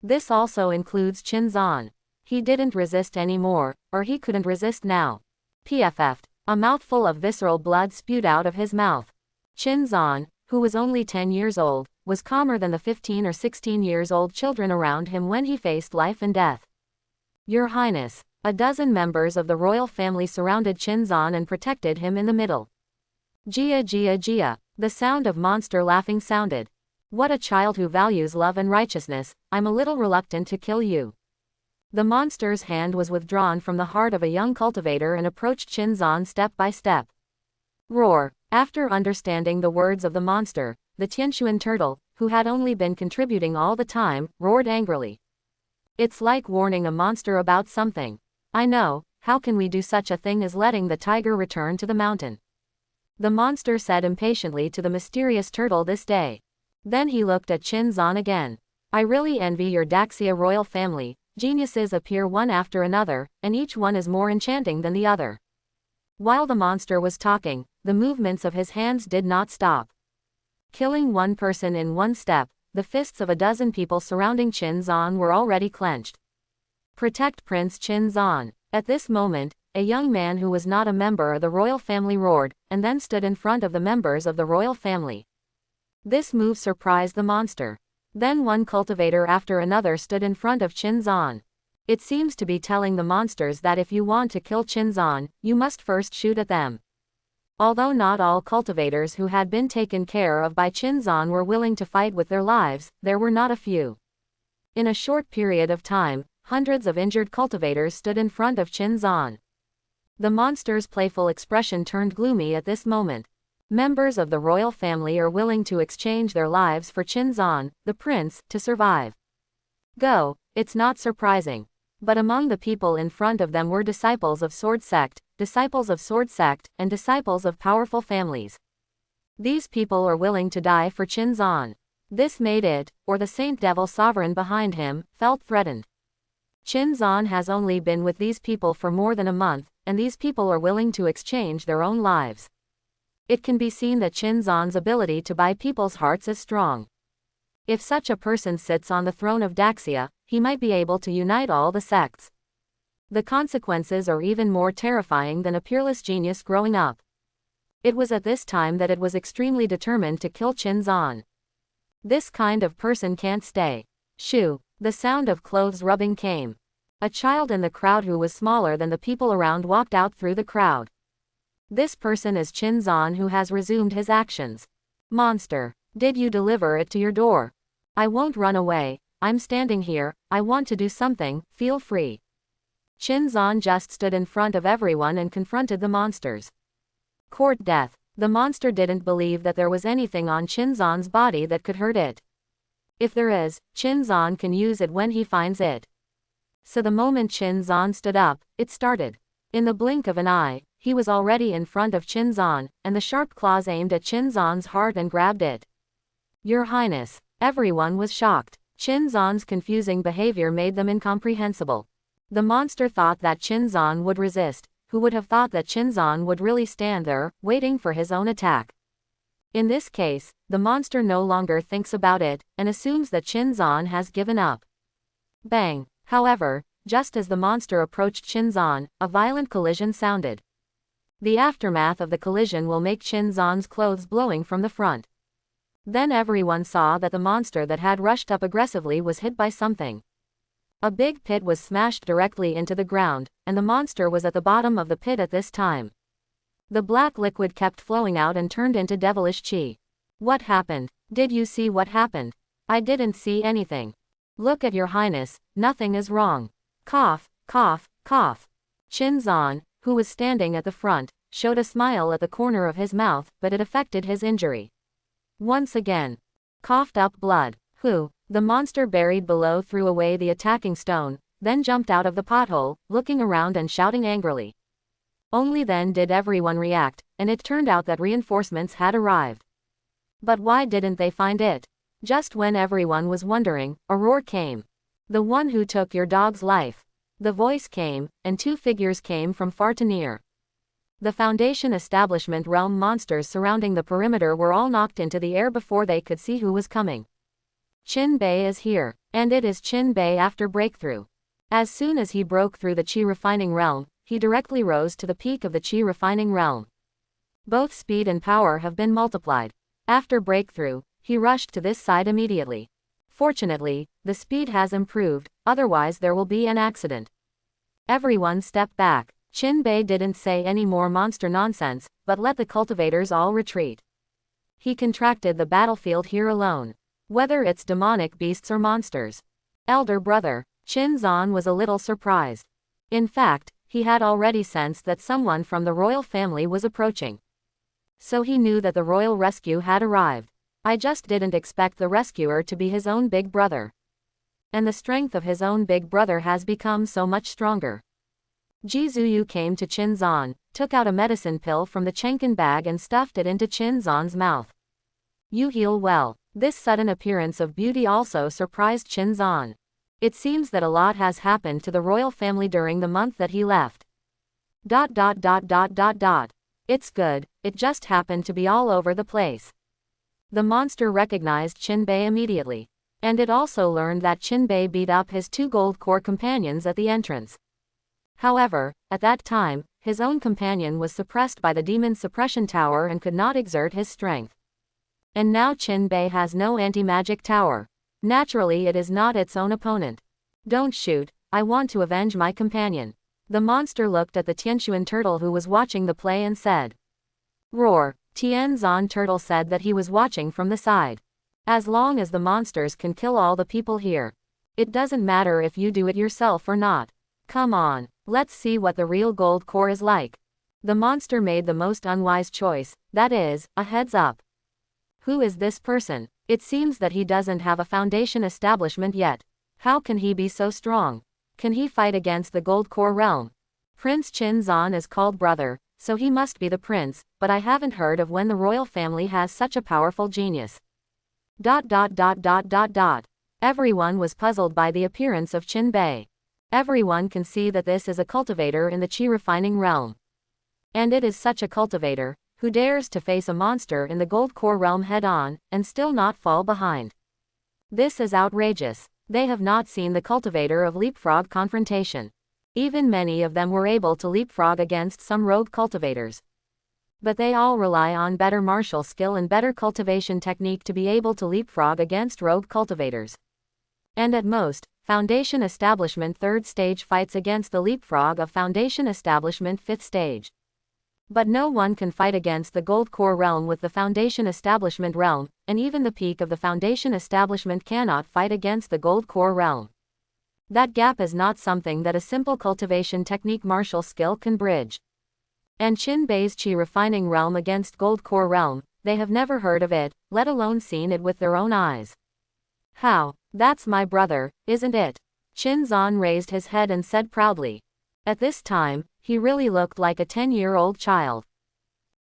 This also includes Qin Zan. He didn't resist anymore, or he couldn't resist now. PFF'd. A mouthful of visceral blood spewed out of his mouth. Qin Zan, who was only 10 years old, was calmer than the 15 or 16 years old children around him when he faced life and death. Your Highness. A dozen members of the royal family surrounded Qin Zan and protected him in the middle. Jia Jia Jia. The sound of monster laughing sounded. What a child who values love and righteousness, I'm a little reluctant to kill you. The monster's hand was withdrawn from the heart of a young cultivator and approached Qin Zan step by step. Roar. After understanding the words of the monster, the Tianshuan turtle, who had only been contributing all the time, roared angrily. It's like warning a monster about something. I know, how can we do such a thing as letting the tiger return to the mountain? The monster said impatiently to the mysterious turtle this day. Then he looked at Qin Zan again. I really envy your Daxia royal family. Geniuses appear one after another, and each one is more enchanting than the other. While the monster was talking, the movements of his hands did not stop. Killing one person in one step, the fists of a dozen people surrounding Qin Zan were already clenched. Protect Prince Qin Zan. At this moment, a young man who was not a member of the royal family roared, and then stood in front of the members of the royal family. This move surprised the monster. Then one cultivator after another stood in front of Qin Zan. It seems to be telling the monsters that if you want to kill Qin Zan, you must first shoot at them. Although not all cultivators who had been taken care of by Qin Zan were willing to fight with their lives, there were not a few. In a short period of time, hundreds of injured cultivators stood in front of Qin Zan. The monster's playful expression turned gloomy at this moment. Members of the royal family are willing to exchange their lives for Qin Zan, the prince, to survive. Go, it's not surprising. But among the people in front of them were disciples of Sword Sect, and disciples of powerful families. These people are willing to die for Qin Zan. This made it, or the Saint Devil Sovereign behind him, felt threatened. Qin Zan has only been with these people for more than a month, and these people are willing to exchange their own lives. It can be seen that Qin Zan's ability to buy people's hearts is strong. If such a person sits on the throne of Daxia, he might be able to unite all the sects. The consequences are even more terrifying than a peerless genius growing up. It was at this time that it was extremely determined to kill Qin Zan. This kind of person can't stay. Shoo! The sound of clothes rubbing came. A child in the crowd who was smaller than the people around walked out through the crowd. This person is Qin Zan, who has resumed his actions. Monster! Did you deliver it to your door? I won't run away, I'm standing here, I want to do something, feel free. Qin Zan just stood in front of everyone and confronted the monsters. Court death. The monster didn't believe that there was anything on Qin Zan's body that could hurt it. If there is, Qin Zan can use it when he finds it. So the moment Qin Zan stood up, it started. In the blink of an eye, he was already in front of Qin Zan, and the sharp claws aimed at Qin Zan's heart and grabbed it. Your Highness. Everyone was shocked. Qin Zan's confusing behavior made them incomprehensible. The monster thought that Qin Zan would resist. Who would have thought that Qin Zan would really stand there, waiting for his own attack? In this case, the monster no longer thinks about it, and assumes that Qin Zan has given up. Bang! However, just as the monster approached Qin Zan, a violent collision sounded. The aftermath of the collision will make Qin Zan's clothes blowing from the front. Then everyone saw that the monster that had rushed up aggressively was hit by something. A big pit was smashed directly into the ground, and the monster was at the bottom of the pit at this time. The black liquid kept flowing out and turned into devilish qi. What happened? Did you see what happened? I didn't see anything. Look at your Highness, nothing is wrong. Cough, cough, cough. Qin Zan, who was standing at the front, showed a smile at the corner of his mouth, but it affected his injury. Once again. Coughed up blood. Who? The monster buried below threw away the attacking stone, then jumped out of the pothole, looking around and shouting angrily. Only then did everyone react, and it turned out that reinforcements had arrived. But why didn't they find it? Just when everyone was wondering, a roar came. The one who took your dog's life. The voice came, and two figures came from far to near. The Foundation establishment realm monsters surrounding the perimeter were all knocked into the air before they could see who was coming. Qin Bei is here, and it is Qin Bei after breakthrough. As soon as he broke through the Qi refining realm, he directly rose to the peak of the Qi refining realm. Both speed and power have been multiplied. After breakthrough, he rushed to this side immediately. Fortunately, the speed has improved, otherwise there will be an accident. Everyone stepped back. Qin Bei didn't say any more monster nonsense, but let the cultivators all retreat. He contracted the battlefield here alone. Whether it's demonic beasts or monsters. Elder brother, Qin Zan was a little surprised. In fact, he had already sensed that someone from the royal family was approaching. So he knew that the royal rescue had arrived. I just didn't expect the rescuer to be his own big brother. And the strength of his own big brother has become so much stronger. Ji Zuyu came to Qin Zan, took out a medicine pill from the Chenkin bag and stuffed it into Qin Zan's mouth. You heal well. This sudden appearance of beauty also surprised Qin Zan. It seems that a lot has happened to the royal family during the month that he left. It's good, it just happened to be all over the place. The monster recognized Qin Bei immediately. And it also learned that Qin Bei beat up his two gold core companions at the entrance. However, at that time, his own companion was suppressed by the demon suppression tower and could not exert his strength. And now Qin Bei has no anti-magic tower. Naturally it is not its own opponent. Don't shoot, I want to avenge my companion. The monster looked at the Tianxuan turtle who was watching the play and said. Roar. Tian Zan turtle said that he was watching from the side. As long as the monsters can kill all the people here. It doesn't matter if you do it yourself or not. Come on, let's see what the real gold core is like. The monster made the most unwise choice, that is, a heads up. Who is this person? It seems that he doesn't have a foundation establishment yet. How can he be so strong? Can he fight against the gold core realm? Prince Qin Zan is called brother, so he must be the prince, but I haven't heard of when the royal family has such a powerful genius. Everyone was puzzled by the appearance of Qin Bei. Everyone can see that this is a cultivator in the Qi refining realm. And it is such a cultivator, who dares to face a monster in the gold core realm head-on, and still not fall behind. This is outrageous. They have not seen the cultivator of leapfrog confrontation. Even many of them were able to leapfrog against some rogue cultivators. But they all rely on better martial skill and better cultivation technique to be able to leapfrog against rogue cultivators. And at most, Foundation Establishment 3rd stage fights against the leapfrog of Foundation Establishment 5th stage. But no one can fight against the Gold Core realm with the Foundation Establishment realm, and even the peak of the Foundation Establishment cannot fight against the Gold Core realm. That gap is not something that a simple cultivation technique martial skill can bridge. And Qin Bei's Qi refining realm against Gold Core realm, they have never heard of it, let alone seen it with their own eyes. How? That's my brother, isn't it? Qin Zan raised his head and said proudly. At this time, he really looked like a 10-year-old child.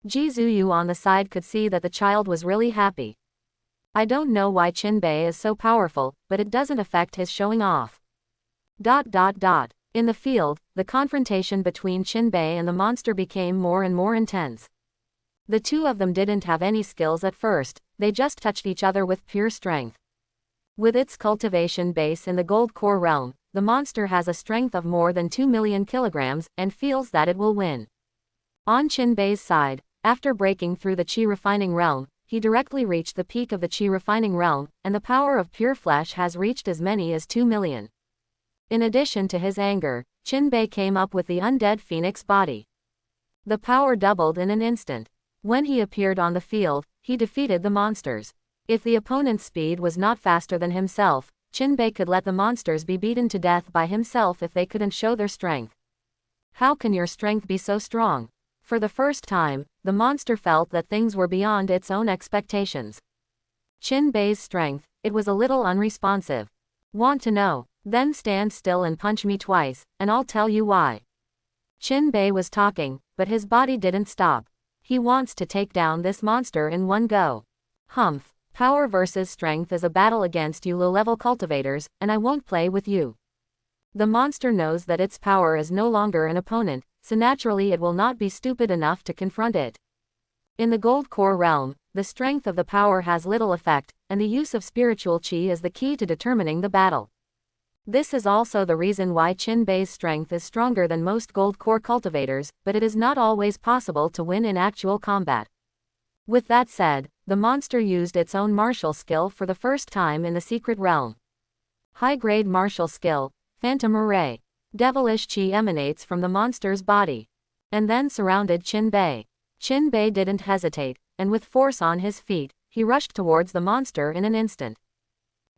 Ji Zuyu on the side could see that the child was really happy. I don't know why Qin Bei is so powerful, but it doesn't affect his showing off. In the field, the confrontation between Qin Bei and the monster became more and more intense. The two of them didn't have any skills at first, they just touched each other with pure strength. With its cultivation base in the Gold Core realm, the monster has a strength of more than 2 million kilograms and feels that it will win. On Qin Bei's side, after breaking through the Qi refining realm, he directly reached the peak of the Qi refining realm, and the power of pure flesh has reached as many as 2 million. In addition to his anger, Qin Bei came up with the undead phoenix body. The power doubled in an instant. When he appeared on the field, he defeated the monsters. If the opponent's speed was not faster than himself, Qin Bei could let the monsters be beaten to death by himself if they couldn't show their strength. How can your strength be so strong? For the first time, the monster felt that things were beyond its own expectations. Qin Bei's strength, it was a little unresponsive. Want to know? Then stand still and punch me twice, and I'll tell you why. Qin Bei was talking, but his body didn't stop. He wants to take down this monster in one go. Humph. Power versus strength is a battle against you low-level cultivators, and I won't play with you. The monster knows that its power is no longer an opponent, so naturally it will not be stupid enough to confront it. In the Gold Core realm, the strength of the power has little effect, and the use of spiritual qi is the key to determining the battle. This is also the reason why Qin Bei's strength is stronger than most Gold Core cultivators, but it is not always possible to win in actual combat. With that said, the monster used its own martial skill for the first time in the secret realm. High-grade martial skill, Phantom Array. Devilish qi emanates from the monster's body. And then surrounded Qin Bei. Qin Bei didn't hesitate, and with force on his feet, he rushed towards the monster in an instant.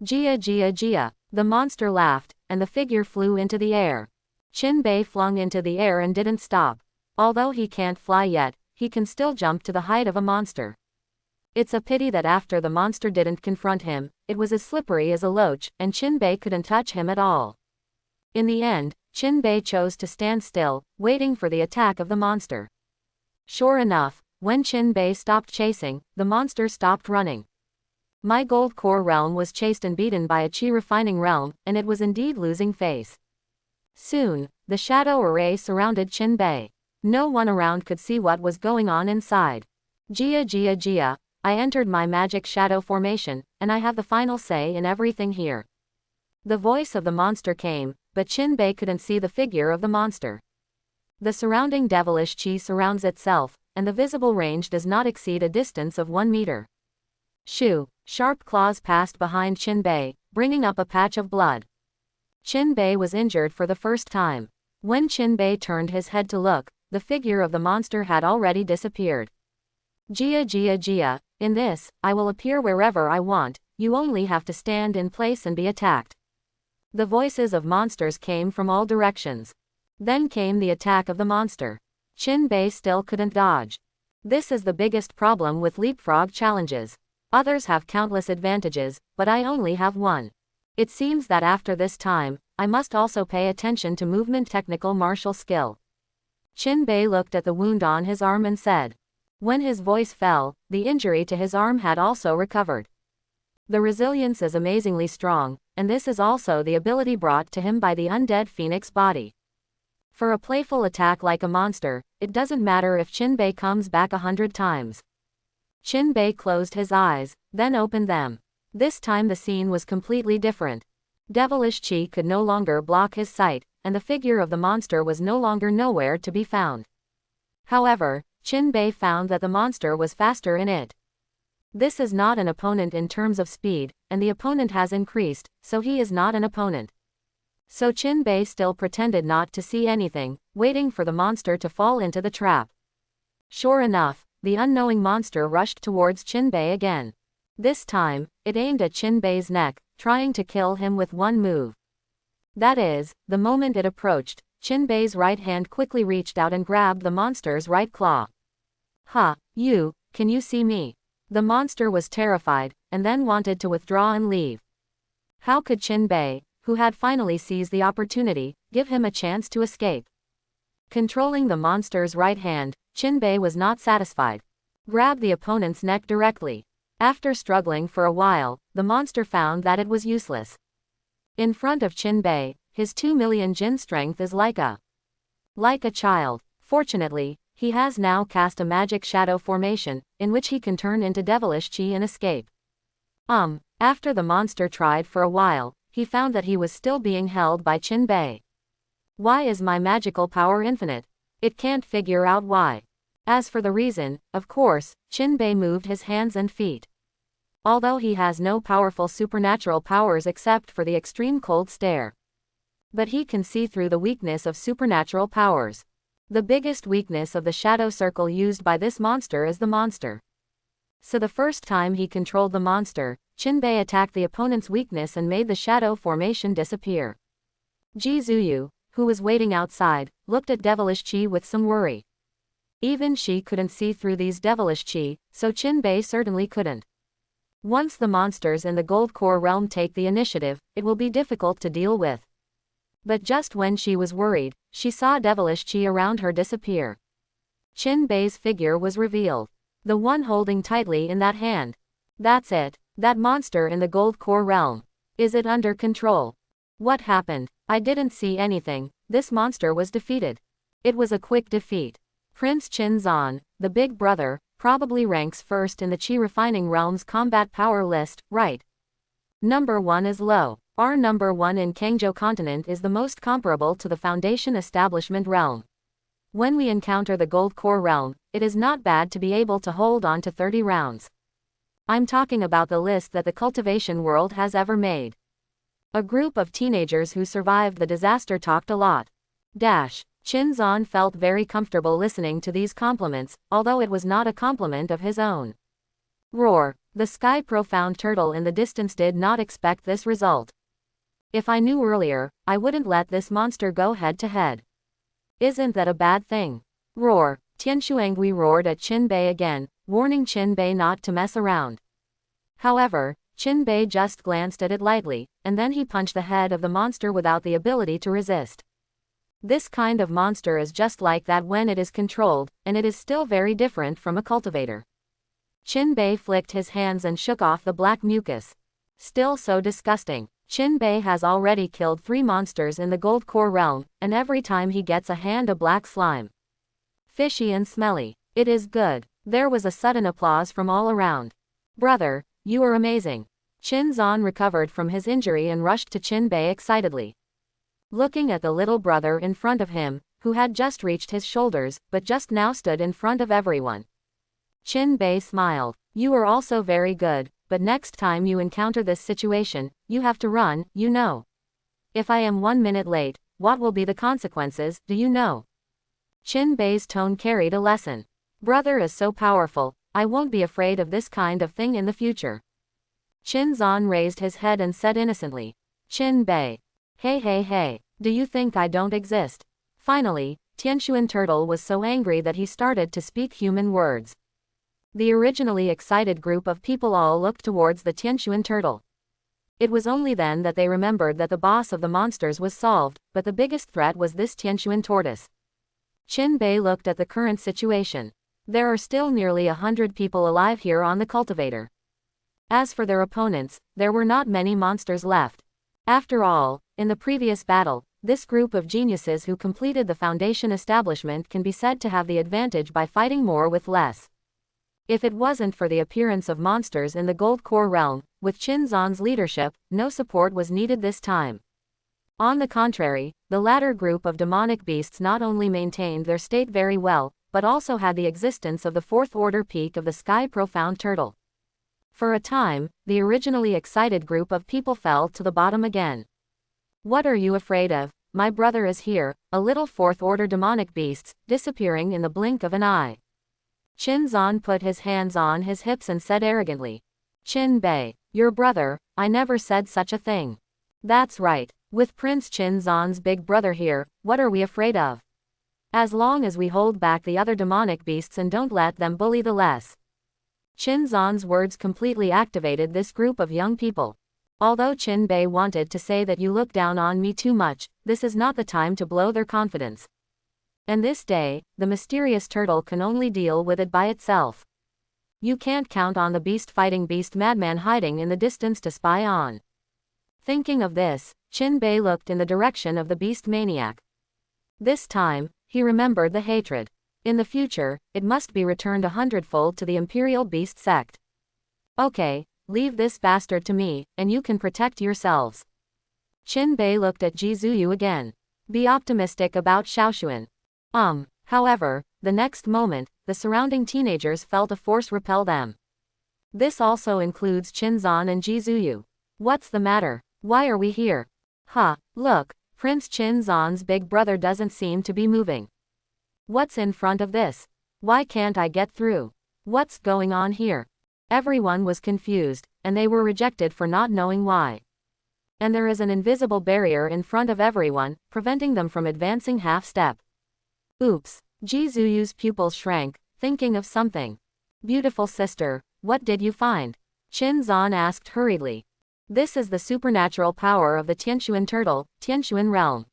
Jia Jia Jia. The monster laughed, and the figure flew into the air. Qin Bei flung into the air and didn't stop. Although he can't fly yet, he can still jump to the height of a monster. It's a pity that after the monster didn't confront him, it was as slippery as a loach, and Qin Bei couldn't touch him at all. In the end, Qin Bei chose to stand still, waiting for the attack of the monster. Sure enough, when Qin Bei stopped chasing, the monster stopped running. My Gold Core realm was chased and beaten by a Qi refining realm, and it was indeed losing face. Soon, the shadow array surrounded Qin Bei. No one around could see what was going on inside. Jia Jia Jia. I entered my magic shadow formation, and I have the final say in everything here. The voice of the monster came, but Qin Bei couldn't see the figure of the monster. The surrounding devilish qi surrounds itself, and the visible range does not exceed a distance of 1 meter. Shoo! Sharp claws passed behind Qin Bei, bringing up a patch of blood. Qin Bei was injured for the first time. When Qin Bei turned his head to look, the figure of the monster had already disappeared. Jia Jia Jia. In this, I will appear wherever I want, you only have to stand in place and be attacked. The voices of monsters came from all directions. Then came the attack of the monster. Qin Bei still couldn't dodge. This is the biggest problem with leapfrog challenges. Others have countless advantages, but I only have one. It seems that after this time, I must also pay attention to movement technical martial skill. Qin Bei looked at the wound on his arm and said. When his voice fell, the injury to his arm had also recovered. The resilience is amazingly strong, and this is also the ability brought to him by the undead phoenix body. For a playful attack like a monster, it doesn't matter if Chinbei comes back 100 times. Chinbei closed his eyes, then opened them. This time the scene was completely different. Devilish chi could no longer block his sight, and the figure of the monster was no longer nowhere to be found. However, Chinbei found that the monster was faster in it. This is not an opponent in terms of speed, and the opponent has increased, so he is not an opponent. So Chinbei still pretended not to see anything, waiting for the monster to fall into the trap. Sure enough, the unknowing monster rushed towards Chinbei again. This time, it aimed at Chinbei's neck, trying to kill him with one move. That is, the moment it approached, Chinbei's right hand quickly reached out and grabbed the monster's right claw. "Ha, you, can you see me?" The monster was terrified, and then wanted to withdraw and leave. How could Chinbei, who had finally seized the opportunity, give him a chance to escape? Controlling the monster's right hand, Chinbei was not satisfied. Grabbed the opponent's neck directly. After struggling for a while, the monster found that it was useless. In front of Chinbei, his 2 million jin strength is like a child. Fortunately, he has now cast a magic shadow formation, in which he can turn into devilish chi and escape. After the monster tried for a while, he found that he was still being held by Chinbei. Why is my magical power infinite? It can't figure out why. As for the reason, of course, Chinbei moved his hands and feet. Although he has no powerful supernatural powers except for the extreme cold stare. But he can see through the weakness of supernatural powers. The biggest weakness of the shadow circle used by this monster is the monster. So the first time he controlled the monster, Chinbei attacked the opponent's weakness and made the shadow formation disappear. Ji Zuyu, who was waiting outside, looked at devilish chi with some worry. Even she couldn't see through these devilish chi, so Chinbei certainly couldn't. Once the monsters in the Gold Core realm take the initiative, it will be difficult to deal with. But just when she was worried, she saw devilish chi around her disappear. Chinbei's figure was revealed. The one holding tightly in that hand. That's it, that monster in the Gold Core realm. Is it under control? What happened? I didn't see anything. This monster was defeated. It was a quick defeat. Prince Chinzan, the big brother, probably ranks first in the Chi Refining Realm's combat power list, right? Number 1 is low. Our number 1 in Kangzhou continent is the most comparable to the Foundation Establishment realm. When we encounter the Gold Core realm, it is not bad to be able to hold on to 30 rounds. I'm talking about the list that the cultivation world has ever made. A group of teenagers who survived the disaster talked a lot. Chinzan felt very comfortable listening to these compliments, although it was not a compliment of his own. Roar. The sky profound turtle in the distance did not expect this result. If I knew earlier, I wouldn't let this monster go head to head. Isn't that a bad thing? Roar. Tianshuangui roared at Chinbei again, warning Chinbei not to mess around. However, Chinbei just glanced at it lightly, and then he punched the head of the monster without the ability to resist. This kind of monster is just like that when it is controlled, and it is still very different from a cultivator. Chinbei flicked his hands and shook off the black mucus. Still so disgusting. Chinbei has already killed 3 monsters in the Gold Core realm, and every time he gets a hand a black slime. Fishy and smelly. It is good. There was a sudden applause from all around. Brother, you are amazing. Chinzan recovered from his injury and rushed to Chinbei excitedly. Looking at the little brother in front of him, who had just reached his shoulders, but just now stood in front of everyone. Chinbei smiled. You are also very good, but next time you encounter this situation, you have to run, you know. If I am 1 minute late, what will be the consequences, do you know? Chinbei's tone carried a lesson. Brother is so powerful, I won't be afraid of this kind of thing in the future. Chinzan raised his head and said innocently. Chinbei. Hey, do you think I don't exist? Finally, Tianshuan Turtle was so angry that he started to speak human words. The originally excited group of people all looked towards the Tianshuan Turtle. It was only then that they remembered that the boss of the monsters was solved, but the biggest threat was this Tianshuan Tortoise. Chinbei looked at the current situation. There are still nearly 100 people alive here on the cultivator. As for their opponents, there were not many monsters left. After all, in the previous battle, This group of geniuses who completed the Foundation establishment can be said to have the advantage by fighting more with less. If it wasn't for the appearance of monsters in the Gold Core realm, with Qin Zan's leadership, no support was needed this time. On the contrary, the latter group of demonic beasts not only maintained their state very well, but also had the existence of the fourth order peak of the Sky Profound Turtle. For a time, the originally excited group of people fell to the bottom again. What are you afraid of? My brother is here, a little fourth order demonic beasts, disappearing in the blink of an eye. Qin Zan put his hands on his hips and said arrogantly. Qin Bei, your brother, I never said such a thing. That's right, with Prince Qin Zan's big brother here, what are we afraid of? As long as we hold back the other demonic beasts and don't let them bully the less. Qin Zan's words completely activated this group of young people. Although Qin Bei wanted to say that you look down on me too much, this is not the time to blow their confidence. And this day, the mysterious turtle can only deal with it by itself. You can't count on the beast fighting beast madman hiding in the distance to spy on. Thinking of this, Qin Bei looked in the direction of the beast maniac. This time, he remembered the hatred. In the future, it must be returned 100-fold to the Imperial Beast sect. Okay, leave this bastard to me, and you can protect yourselves. Qin Bei looked at Ji Zuyu again. Be optimistic about Xiaoshuan. However, the next moment, the surrounding teenagers felt a force repel them. This also includes Qin Zan and Ji Zuyu. What's the matter? Why are we here? Look, Prince Qin Zan's big brother doesn't seem to be moving. What's in front of this? Why can't I get through? What's going on here? Everyone was confused, and they were rejected for not knowing why. And there is an invisible barrier in front of everyone, preventing them from advancing half step. Oops, Ji Zuyu's pupils shrank, thinking of something. Beautiful sister, what did you find? Qin Zan asked hurriedly. This is the supernatural power of the Tianshuan turtle, Tianshuan realm.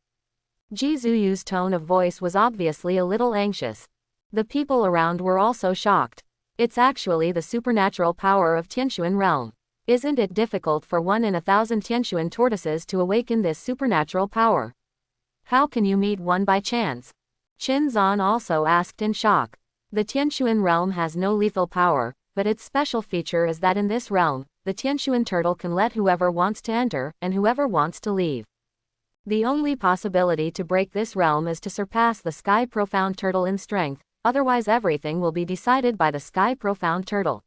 Ji Zuyu's tone of voice was obviously a little anxious. The people around were also shocked. It's actually the supernatural power of Tianshuan realm. Isn't it difficult for 1 in 1,000 Tianshuan tortoises to awaken this supernatural power? How can you meet one by chance? Qin Zan also asked in shock. The Tianshuan realm has no lethal power, but its special feature is that in this realm, the Tianshuan turtle can let whoever wants to enter, and whoever wants to leave. The only possibility to break this realm is to surpass the Sky Profound Turtle in strength, otherwise everything will be decided by the Sky Profound Turtle.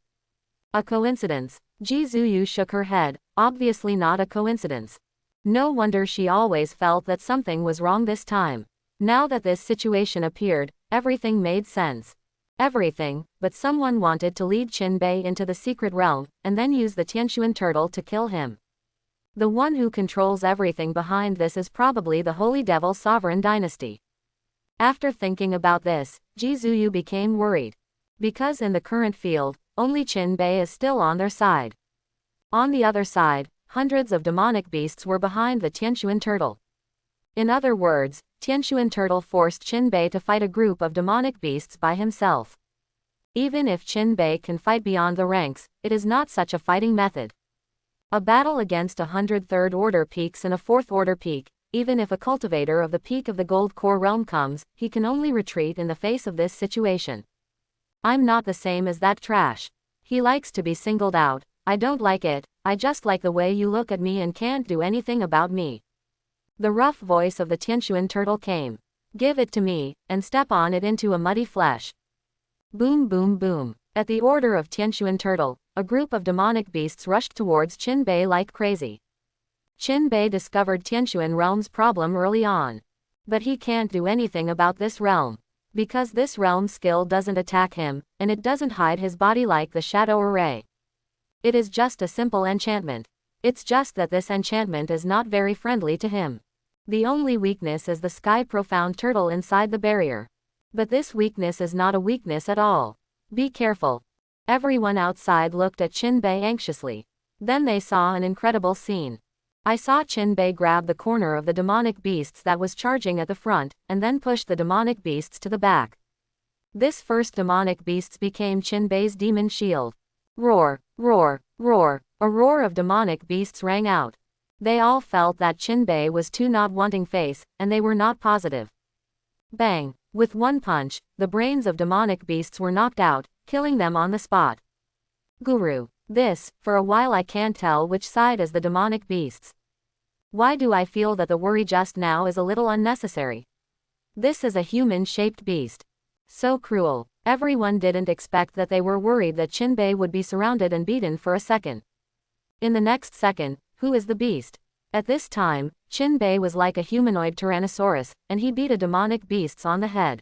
A coincidence? Ji Zuyu shook her head, obviously not a coincidence. No wonder she always felt that something was wrong this time. Now that this situation appeared, everything made sense. Everything, but someone wanted to lead Qin Bei into the secret realm, and then use the Tianshuan turtle to kill him. The one who controls everything behind this is probably the Holy Devil Sovereign Dynasty. After thinking about this, Ji Zuyu became worried. Because in the current field, only Qin Bei is still on their side. On the other side, hundreds of demonic beasts were behind the Tianshuan turtle. In other words, Tianshuan turtle forced Qin Bei to fight a group of demonic beasts by himself. Even if Qin Bei can fight beyond the ranks, it is not such a fighting method. A battle against 100 third-order peaks and a fourth-order peak, even if a cultivator of the peak of the Gold Core realm comes, he can only retreat in the face of this situation. I'm not the same as that trash. He likes to be singled out. I don't like it, I just like the way you look at me and can't do anything about me. The rough voice of the Tianshuan turtle came. Give it to me, and step on it into a muddy flesh. Boom boom boom. At the order of Tianshuan turtle, a group of demonic beasts rushed towards Qin Bei like crazy. Qin Bei discovered Tianshuan realm's problem early on. But he can't do anything about this realm. Because this realm's skill doesn't attack him, and it doesn't hide his body like the shadow array. It is just a simple enchantment. It's just that this enchantment is not very friendly to him. The only weakness is the Sky Profound Turtle inside the barrier. But this weakness is not a weakness at all. Be careful. Everyone outside looked at Qin Bei anxiously. Then they saw an incredible scene. I saw Qin Bei grab the corner of the demonic beasts that was charging at the front, and then push the demonic beasts to the back. This first demonic beasts became Qin Bei's demon shield. Roar, roar, roar, a roar of demonic beasts rang out. They all felt that Chinbei was too not wanting face, and they were not positive. Bang! With one punch, the brains of demonic beasts were knocked out, killing them on the spot. Guru, this, for a while I can't tell which side is the demonic beasts. Why do I feel that the worry just now is a little unnecessary? This is a human-shaped beast. So cruel. Everyone didn't expect that they were worried that Chinbei would be surrounded and beaten for a second. In the next second, who is the beast? At this time, Chinbei was like a humanoid tyrannosaurus, and he beat a demonic beasts on the head.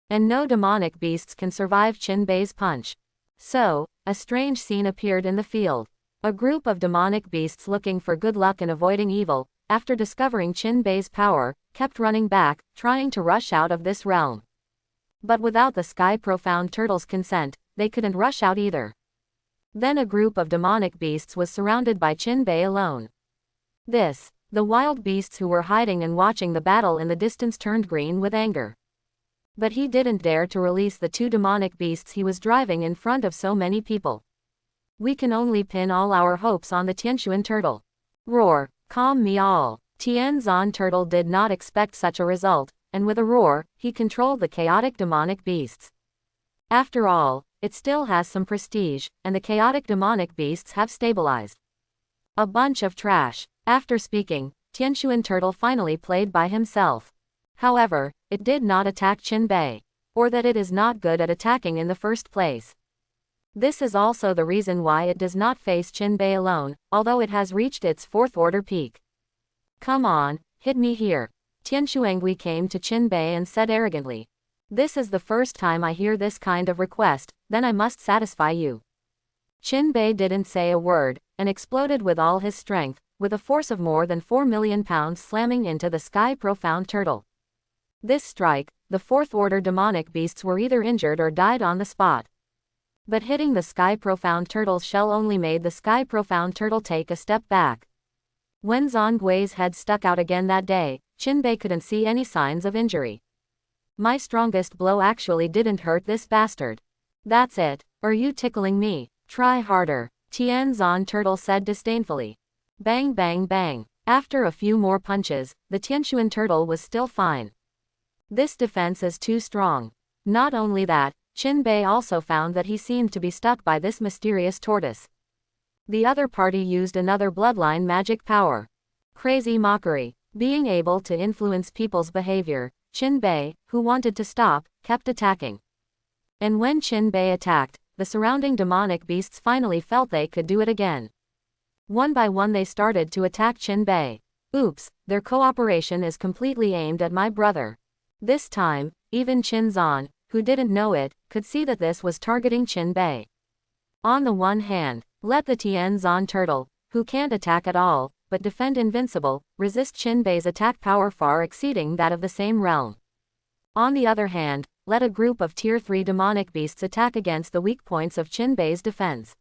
And no demonic beasts can survive Chinbei's punch. So, a strange scene appeared in the field. A group of demonic beasts looking for good luck and avoiding evil, after discovering Chinbei's power, kept running back, trying to rush out of this realm. But without the Sky Profound Turtle's consent, they couldn't rush out either. Then a group of demonic beasts was surrounded by Chinbei alone. The wild beasts who were hiding and watching the battle in the distance turned green with anger. But he didn't dare to release the two demonic beasts he was driving in front of so many people. We can only pin all our hopes on the Tianshuan turtle. Roar, calm me all. Tianzan turtle did not expect such a result, and with a roar, he controlled the chaotic demonic beasts. After all, it still has some prestige, and the chaotic demonic beasts have stabilized. A bunch of trash. After speaking, Tianshuan turtle finally played by himself. However, it did not attack Chinbei. Or that it is not good at attacking in the first place. This is also the reason why it does not face Chinbei alone, although it has reached its fourth order peak. Come on, hit me here. Tianshuangui came to Chinbei and said arrogantly. This is the first time I hear this kind of request, then I must satisfy you. Chinbei didn't say a word, and exploded with all his strength, with a force of more than 4 million pounds slamming into the Sky Profound Turtle. This strike, the fourth order demonic beasts were either injured or died on the spot. But hitting the Sky Profound Turtle's shell only made the Sky Profound Turtle take a step back. When Zonggui's head stuck out again that day, Chinbei couldn't see any signs of injury. My strongest blow actually didn't hurt this bastard. That's it, are you tickling me? Try harder, Tianzan turtle said disdainfully. Bang bang bang. After a few more punches, the Tianshuan turtle was still fine. This defense is too strong. Not only that, Chinbei also found that he seemed to be stuck by this mysterious tortoise. The other party used another bloodline magic power. Crazy mockery. Being able to influence people's behavior, Chinbei, who wanted to stop, kept attacking. And when Chinbei attacked, the surrounding demonic beasts finally felt they could do it again. One by one they started to attack Chinbei. Oops, their cooperation is completely aimed at my brother. This time, even Chinzan, who didn't know it, could see that this was targeting Chinbei. On the one hand, let the Tianzan turtle, who can't attack at all, but defend invincible, resist Chinbei's attack power far exceeding that of the same realm. On the other hand, let a group of Tier 3 demonic beasts attack against the weak points of Chinbei's defense.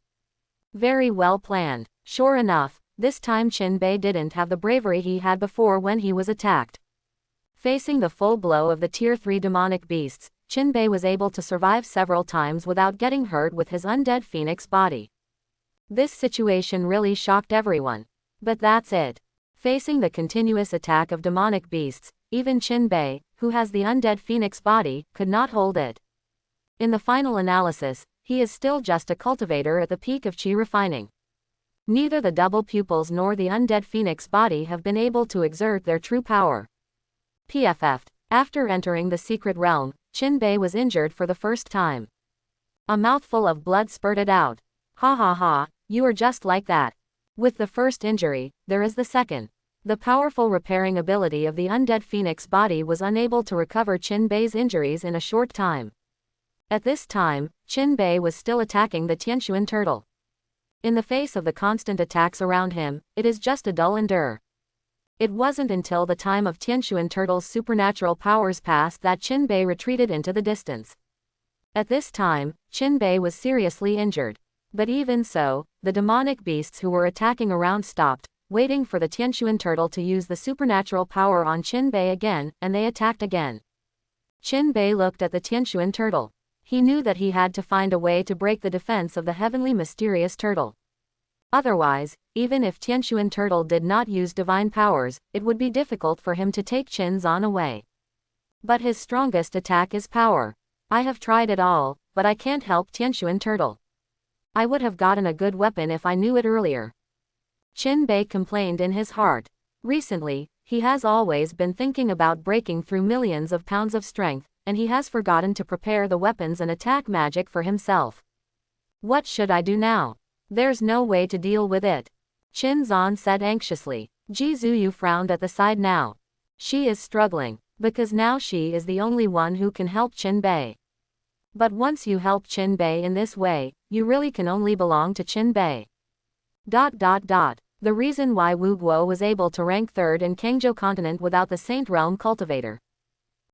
Very well planned. Sure enough, this time Chinbei didn't have the bravery he had before when he was attacked. Facing the full blow of the Tier 3 demonic beasts, Chinbei was able to survive several times without getting hurt with his undead phoenix body. This situation really shocked everyone. But that's it. Facing the continuous attack of demonic beasts, even Chinbei, who has the undead phoenix body, could not hold it. In the final analysis, he is still just a cultivator at the peak of chi refining. Neither the double pupils nor the undead phoenix body have been able to exert their true power. PFF. After entering the secret realm, Chinbei was injured for the first time. A mouthful of blood spurted out. Ha ha ha, you are just like that. With the first injury, there is the second. The powerful repairing ability of the undead phoenix body was unable to recover Chinbei's injuries in a short time. At this time, Chinbei was still attacking the Tianshuan turtle. In the face of the constant attacks around him, it is just a dull endure. It wasn't until the time of Tianshuan turtle's supernatural powers passed that Chinbei retreated into the distance. At this time, Chinbei was seriously injured. But even so, the demonic beasts who were attacking around stopped, waiting for the Tianshuan turtle to use the supernatural power on Chinbei again, and they attacked again. Chinbei looked at the Tianshuan turtle. He knew that he had to find a way to break the defense of the heavenly mysterious turtle. Otherwise, even if Tianxuan Turtle did not use divine powers, it would be difficult for him to take Qin Zan away. But his strongest attack is power. I have tried it all, but I can't help Tianxuan Turtle. I would have gotten a good weapon if I knew it earlier. Qin Bei complained in his heart. Recently, he has always been thinking about breaking through millions of pounds of strength, and he has forgotten to prepare the weapons and attack magic for himself. What should I do now? There's no way to deal with it. Qin Zan said anxiously. Ji Zuyu frowned at the side now. She is struggling, because now she is the only one who can help Qin Bei. But once you help Qin Bei in this way, you really can only belong to Qin Bei. The reason why Wu Guo was able to rank third in Kangzhou continent without the Saint Realm cultivator.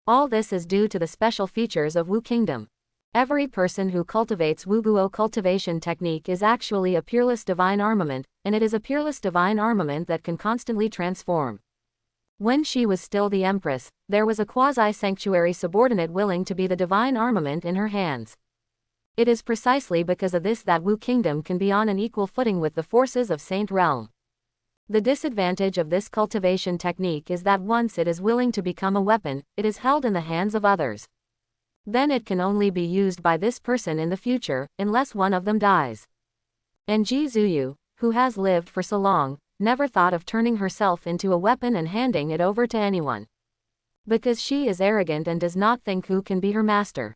All this is due to the special features of Wu Kingdom. Every person who cultivates Wu Guo cultivation technique is actually a peerless divine armament, and it is a peerless divine armament that can constantly transform. When she was still the Empress, there was a quasi-sanctuary subordinate willing to be the divine armament in her hands. It is precisely because of this that Wu Kingdom can be on an equal footing with the forces of Saint Realm. The disadvantage of this cultivation technique is that once it is willing to become a weapon, it is held in the hands of others. Then it can only be used by this person in the future, unless one of them dies. And Ji Zuyu, who has lived for so long, never thought of turning herself into a weapon and handing it over to anyone. Because she is arrogant and does not think who can be her master.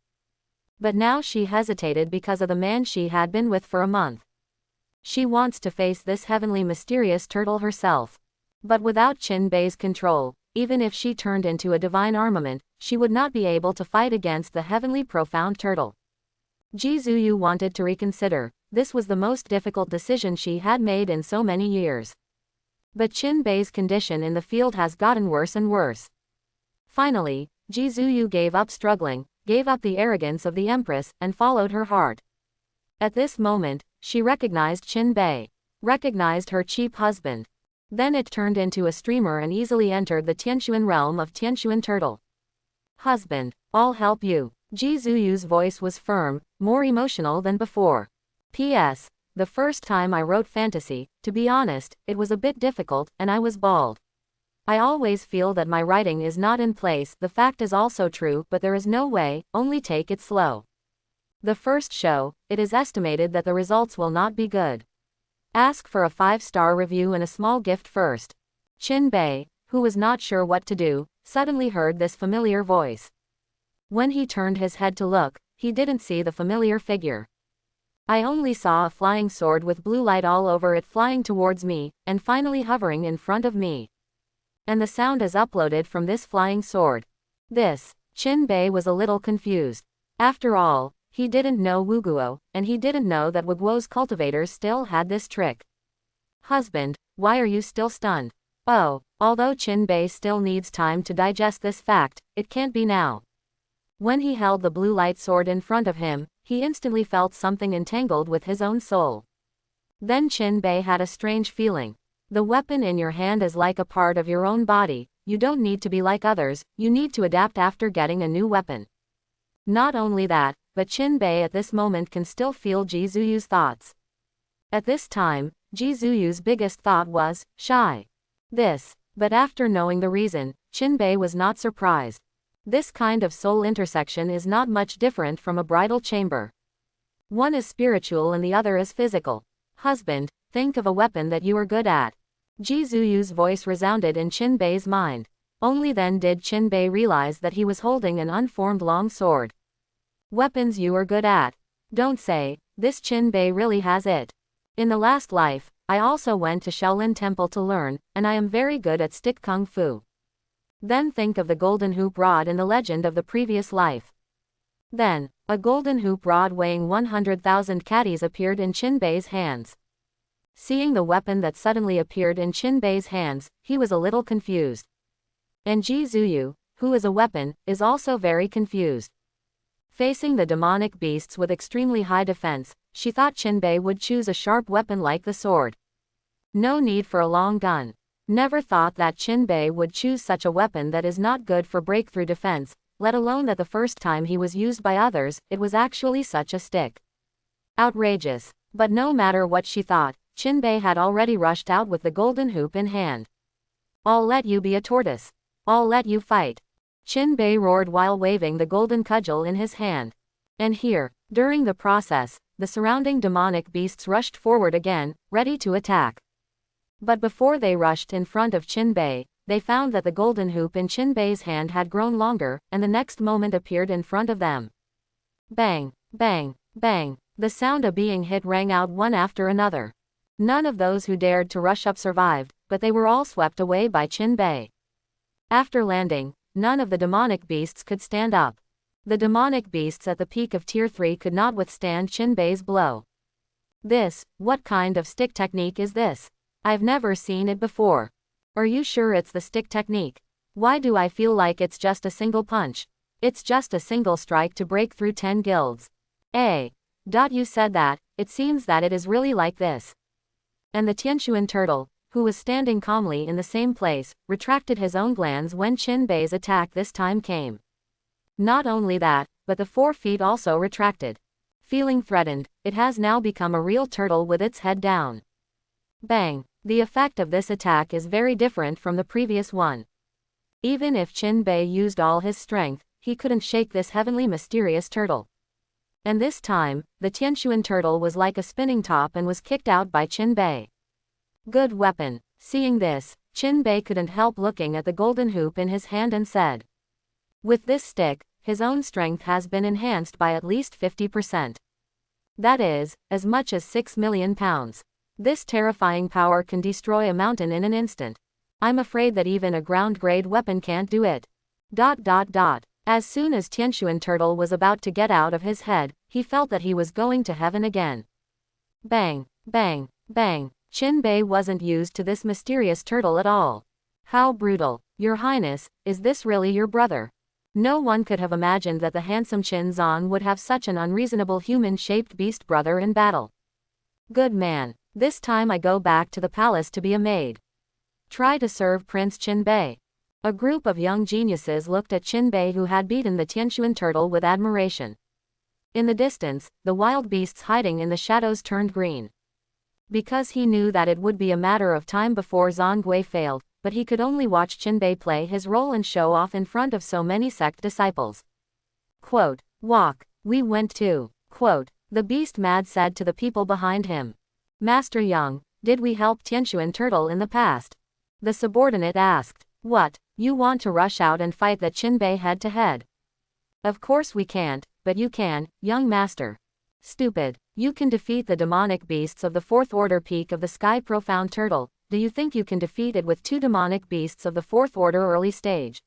But now she hesitated because of the man she had been with for a month. She wants to face this heavenly mysterious turtle herself. But without Qin Bei's control, even if she turned into a divine armament, she would not be able to fight against the heavenly profound turtle. Ji Zuyu wanted to reconsider. This was the most difficult decision she had made in so many years. But Qin Bei's condition in the field has gotten worse and worse. Finally, Ji Zuyu gave up struggling, gave up the arrogance of the Empress, and followed her heart. At this moment, she recognized Qin Bei, recognized her cheap husband. Then it turned into a streamer and easily entered the Tianxuan realm of Tianxuan Turtle. Husband, I'll help you. Ji Zuyu's voice was firm, more emotional than before. P.S. The first time I wrote fantasy, to be honest, it was a bit difficult, and I was bald. I always feel that my writing is not in place. The fact is also true, but there is no way, only take it slow. The first show, it is estimated that the results will not be good. Ask for a 5-star review and a small gift first. Qin Bei, who was not sure what to do, suddenly heard this familiar voice. When he turned his head to look, he didn't see the familiar figure. I only saw a flying sword with blue light all over it flying towards me, and finally hovering in front of me. And the sound is uploaded from this flying sword. Qin Bei was a little confused. After all, he didn't know Wu Guo, and he didn't know that Wu Guo's cultivators still had this trick. Husband, why are you still stunned? Oh, although Qin Bei still needs time to digest this fact, it can't be now. When he held the blue light sword in front of him, he instantly felt something entangled with his own soul. Then Qin Bei had a strange feeling. The weapon in your hand is like a part of your own body. You don't need to be like others, you need to adapt after getting a new weapon. Not only that, but Qin Bei at this moment can still feel Ji Zuyu's thoughts. At this time, Ji Zuyu's biggest thought was, shy. But after knowing the reason, Qin Bei was not surprised. This kind of soul intersection is not much different from a bridal chamber. One is spiritual and the other is physical. Husband, think of a weapon that you are good at. Ji Zuyu's voice resounded in Qin Bei's mind. Only then did Qin Bei realize that he was holding an unformed long sword. Weapons you are good at. Don't say, this Qin Bei really has it. In the last life, I also went to Shaolin Temple to learn, and I am very good at stick kung fu. Then think of the golden hoop rod in the legend of the previous life. Then, a golden hoop rod weighing 100,000 catties appeared in Qin Bei's hands. Seeing the weapon that suddenly appeared in Qin Bei's hands, he was a little confused. And Ji Zuyu, who is a weapon, is also very confused. Facing the demonic beasts with extremely high defense, she thought Qin Bei would choose a sharp weapon like the sword. No need for a long gun. Never thought that Qin Bei would choose such a weapon that is not good for breakthrough defense, let alone that the first time he was used by others, it was actually such a stick. Outrageous. But no matter what she thought, Qinbei had already rushed out with the golden hoop in hand. I'll let you be a tortoise. I'll let you fight. Qinbei roared while waving the golden cudgel in his hand. And here, during the process, the surrounding demonic beasts rushed forward again, ready to attack. But before they rushed in front of Qinbei, they found that the golden hoop in Qinbei's hand had grown longer, and the next moment appeared in front of them. Bang, bang, bang. The sound of being hit rang out one after another. None of those who dared to rush up survived, but they were all swept away by Qinbei. After landing, none of the demonic beasts could stand up. The demonic beasts at the peak of Tier 3 could not withstand Qinbei's blow. What kind of stick technique is this? I've never seen it before. Are you sure it's the stick technique? Why do I feel like it's just a single punch? It's just a single strike to break through 10 guilds. You said that, it seems that it is really like this. And the Tianquan turtle, who was standing calmly in the same place, retracted his own glands when Qinbei's attack this time came. Not only that, but the 4 feet also retracted. Feeling threatened, it has now become a real turtle with its head down. Bang! The effect of this attack is very different from the previous one. Even if Qinbei used all his strength, he couldn't shake this heavenly mysterious turtle. And this time, the Tianquan turtle was like a spinning top and was kicked out by Qinbei. Good weapon. Seeing this, Qinbei couldn't help looking at the golden hoop in his hand and said. With this stick, his own strength has been enhanced by at least 50%. That is, as much as 6 million pounds. This terrifying power can destroy a mountain in an instant. I'm afraid that even a ground-grade weapon can't do it. As soon as Tianquan turtle was about to get out of his head, he felt that he was going to heaven again. Bang, bang, bang. Qinbei wasn't used to this mysterious turtle at all. How brutal. Your Highness, is this really your brother? No one could have imagined that the handsome Qin Zan would have such an unreasonable human-shaped beast brother in battle. Good man. This time I go back to the palace to be a maid. Try to serve Prince Qinbei. A group of young geniuses looked at Qinbei, who had beaten the Tianquan turtle, with admiration. In the distance, the wild beasts hiding in the shadows turned green. Because he knew that it would be a matter of time before Zhang Gui failed, but he could only watch Qinbei play his role and show off in front of so many sect disciples. Quote, walk, we went too. Quote, the beast mad said to the people behind him. Master Yang, did we help Tianquan turtle in the past? The subordinate asked. What, you want to rush out and fight that Qinbei head to head? Of course we can't, but you can, young master. Stupid, you can defeat the demonic beasts of the 4th order peak of the sky profound turtle. Do you think you can defeat it with 2 demonic beasts of the 4th order early stage?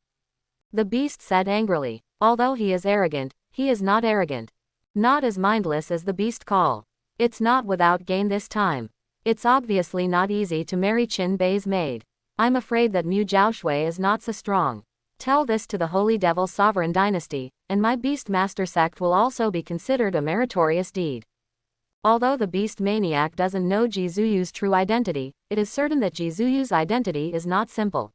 The beast said angrily. Although he is arrogant, he is not arrogant. Not as mindless as the beast call. It's not without gain this time. It's obviously not easy to marry Qinbei's maid. I'm afraid that Mu Jiaoshui is not so strong. Tell this to the Holy Devil Sovereign Dynasty, and my Beast Master sect will also be considered a meritorious deed. Although the Beast Maniac doesn't know Jizuyu's true identity, it is certain that Jizuyu's identity is not simple.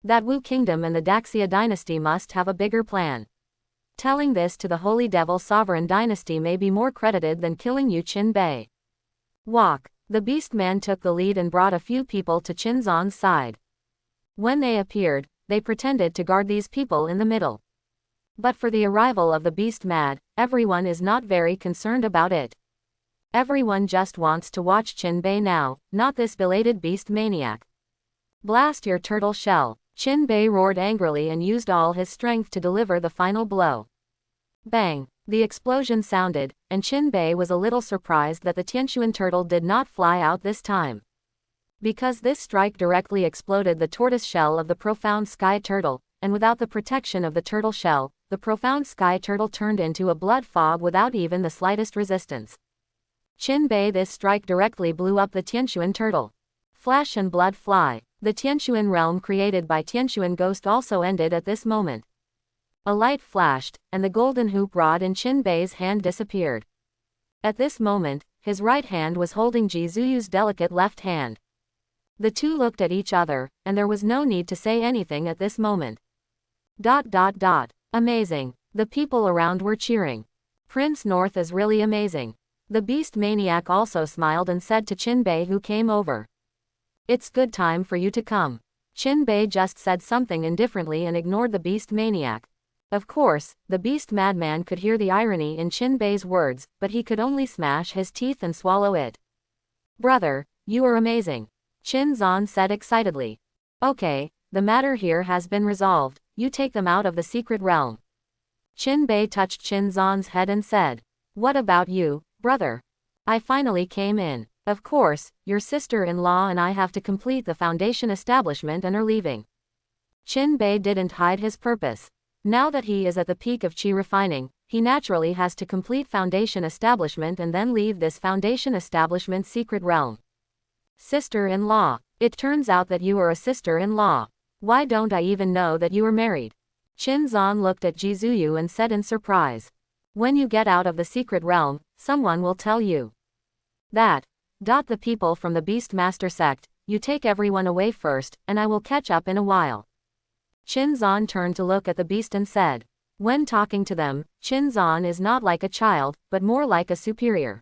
That Wu Kingdom and the Daxia Dynasty must have a bigger plan. Telling this to the Holy Devil Sovereign Dynasty may be more credited than killing you Qinbei. Walk. The beast man took the lead and brought a few people to Qin Zan's side. When they appeared, they pretended to guard these people in the middle. But for the arrival of the beast mad, everyone is not very concerned about it. Everyone just wants to watch Qinbei now, not this belated beast maniac. Blast your turtle shell. Qinbei roared angrily and used all his strength to deliver the final blow. Bang! The explosion sounded, and Qinbei was a little surprised that the Tianquan turtle did not fly out this time. Because this strike directly exploded the tortoise shell of the profound sky turtle, and without the protection of the turtle shell, the profound sky turtle turned into a blood fog without even the slightest resistance. Qinbei, this strike directly blew up the Tianquan turtle. Flash and blood fly. The Tianquan realm created by Tianquan ghost also ended at this moment. A light flashed, and the golden hoop rod in Qinbei's hand disappeared. At this moment, his right hand was holding Jizuyu's delicate left hand. The two looked at each other, and there was no need to say anything at this moment. Amazing. The people around were cheering. Prince North is really amazing. The beast maniac also smiled and said to Chinbei, who came over. It's good time for you to come. Chinbei just said something indifferently and ignored the beast maniac. Of course, the beast madman could hear the irony in Chinbei's words, but he could only smash his teeth and swallow it. Brother, you are amazing. Chinzan said excitedly. Okay, the matter here has been resolved, you take them out of the secret realm. Chinbei touched Chinzan's head and said, what about you, brother? I finally came in. Of course, your sister-in-law and I have to complete the foundation establishment and are leaving. Chinbei didn't hide his purpose. Now that he is at the peak of chi refining, he naturally has to complete foundation establishment and then leave this foundation establishment secret realm. Sister-in-law. It turns out that you are a sister-in-law. Why don't I even know that you are married? Chinzan looked at Jizuyu and said in surprise. When you get out of the secret realm, someone will tell you. That. The people from the Beastmaster sect, you take everyone away first, and I will catch up in a while. Chinzan turned to look at the beast and said. When talking to them, Chinzan is not like a child, but more like a superior.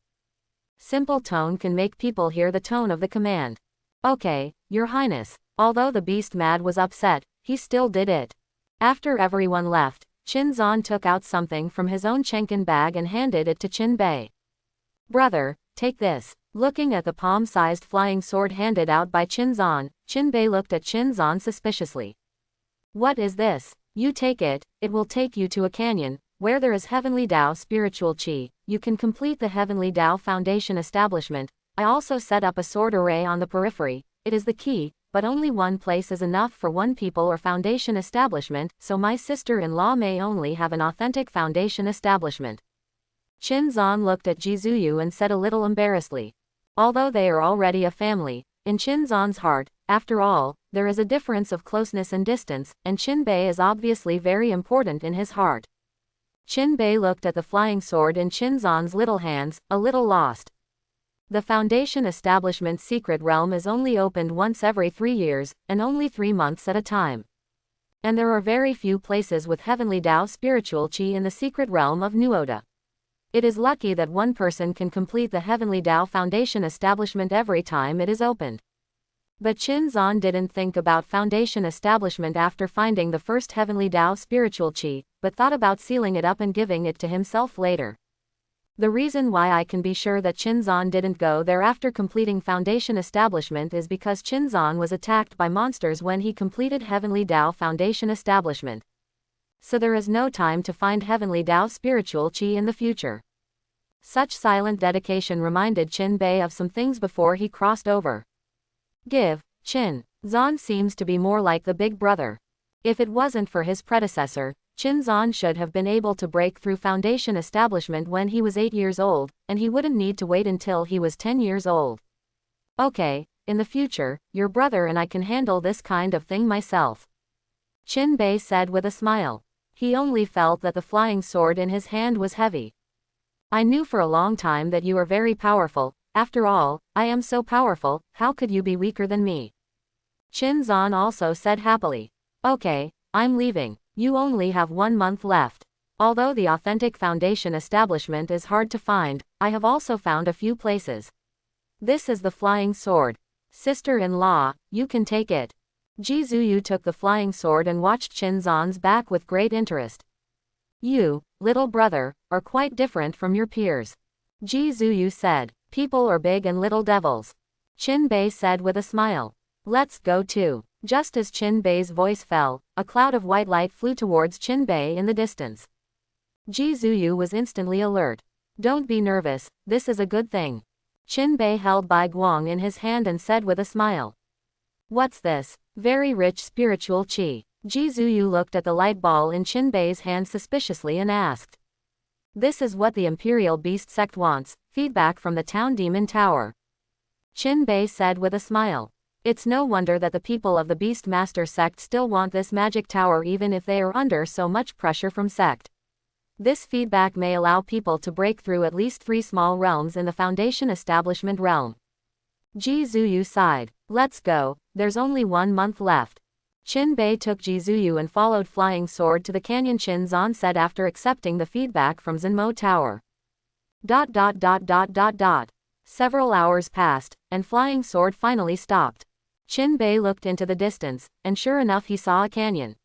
Simple tone can make people hear the tone of the command. Okay, Your Highness. Although the beast mad was upset, he still did it. After everyone left, Chinzan took out something from his own Chenkin bag and handed it to Chinbei. Brother, take this. Looking at the palm-sized flying sword handed out by Chinzan, Chinbei looked at Chinzan suspiciously. What is this? You take it, it will take you to a canyon, where there is Heavenly Tao spiritual chi. You can complete the Heavenly Tao Foundation establishment. I also set up a sword array on the periphery. It is the key, but only one place is enough for one people or foundation establishment, so my sister-in-law may only have an authentic foundation establishment. Chinzan looked at Jizuyu and said a little embarrassedly. Although they are already a family, in Chinzan's heart, after all, there is a difference of closeness and distance, and Chinbei is obviously very important in his heart. Chinbei looked at the flying sword in Chinzan's little hands, a little lost. The foundation establishment's secret realm is only opened once every 3 years, and only 3 months at a time. And there are very few places with Heavenly Tao spiritual chi in the secret realm of Nuoda. It is lucky that one person can complete the Heavenly Tao Foundation establishment every time it is opened. But Chinzan didn't think about foundation establishment after finding the first Heavenly Tao spiritual chi, but thought about sealing it up and giving it to himself later. The reason why I can be sure that Chinzan didn't go there after completing foundation establishment is because Chinzan was attacked by monsters when he completed Heavenly Tao Foundation establishment. So there is no time to find Heavenly Tao spiritual chi in the future. Such silent dedication reminded Chinbei of some things before he crossed over. Chinzan seems to be more like the big brother. If it wasn't for his predecessor, Chinzan should have been able to break through foundation establishment when he was 8 years old, and he wouldn't need to wait until he was 10 years old. Okay, in the future, your brother and I can handle this kind of thing myself. Chinbei said with a smile. He only felt that the flying sword in his hand was heavy. I knew for a long time that you are very powerful. After all, I am so powerful, how could you be weaker than me? Chinzan also said happily. Okay, I'm leaving. You only have 1 month left. Although the authentic foundation establishment is hard to find, I have also found a few places. This is the flying sword. Sister-in-law, you can take it. Jizuyu took the flying sword and watched Chinzan's back with great interest. You, little brother, are quite different from your peers. Jizuyu said. People are big and little devils. Chinbei said with a smile. Let's go too. Just as Chinbei's voice fell, a cloud of white light flew towards Chinbei in the distance. Jizuyu was instantly alert. Don't be nervous, this is a good thing. Chinbei held Bai Guang in his hand and said with a smile. What's this? Very rich spiritual chi. Jizuyu looked at the light ball in Chinbei's hand suspiciously and asked. This is what the Imperial Beast sect wants, feedback from the Town Demon Tower. Chinbei said with a smile. It's no wonder that the people of the Beastmaster sect still want this magic tower even if they are under so much pressure from sect. This feedback may allow people to break through at least 3 small realms in the Foundation Establishment realm. Jizuyu sighed. Let's go, there's only 1 month left. Chinbei took Jizuyu and followed Flying Sword to the canyon. Chinzan said after accepting the feedback from Zenmo Tower. Dot dot dot dot dot dot. Several hours passed, and Flying Sword finally stopped. Chin Bei looked into the distance, and sure enough he saw a canyon.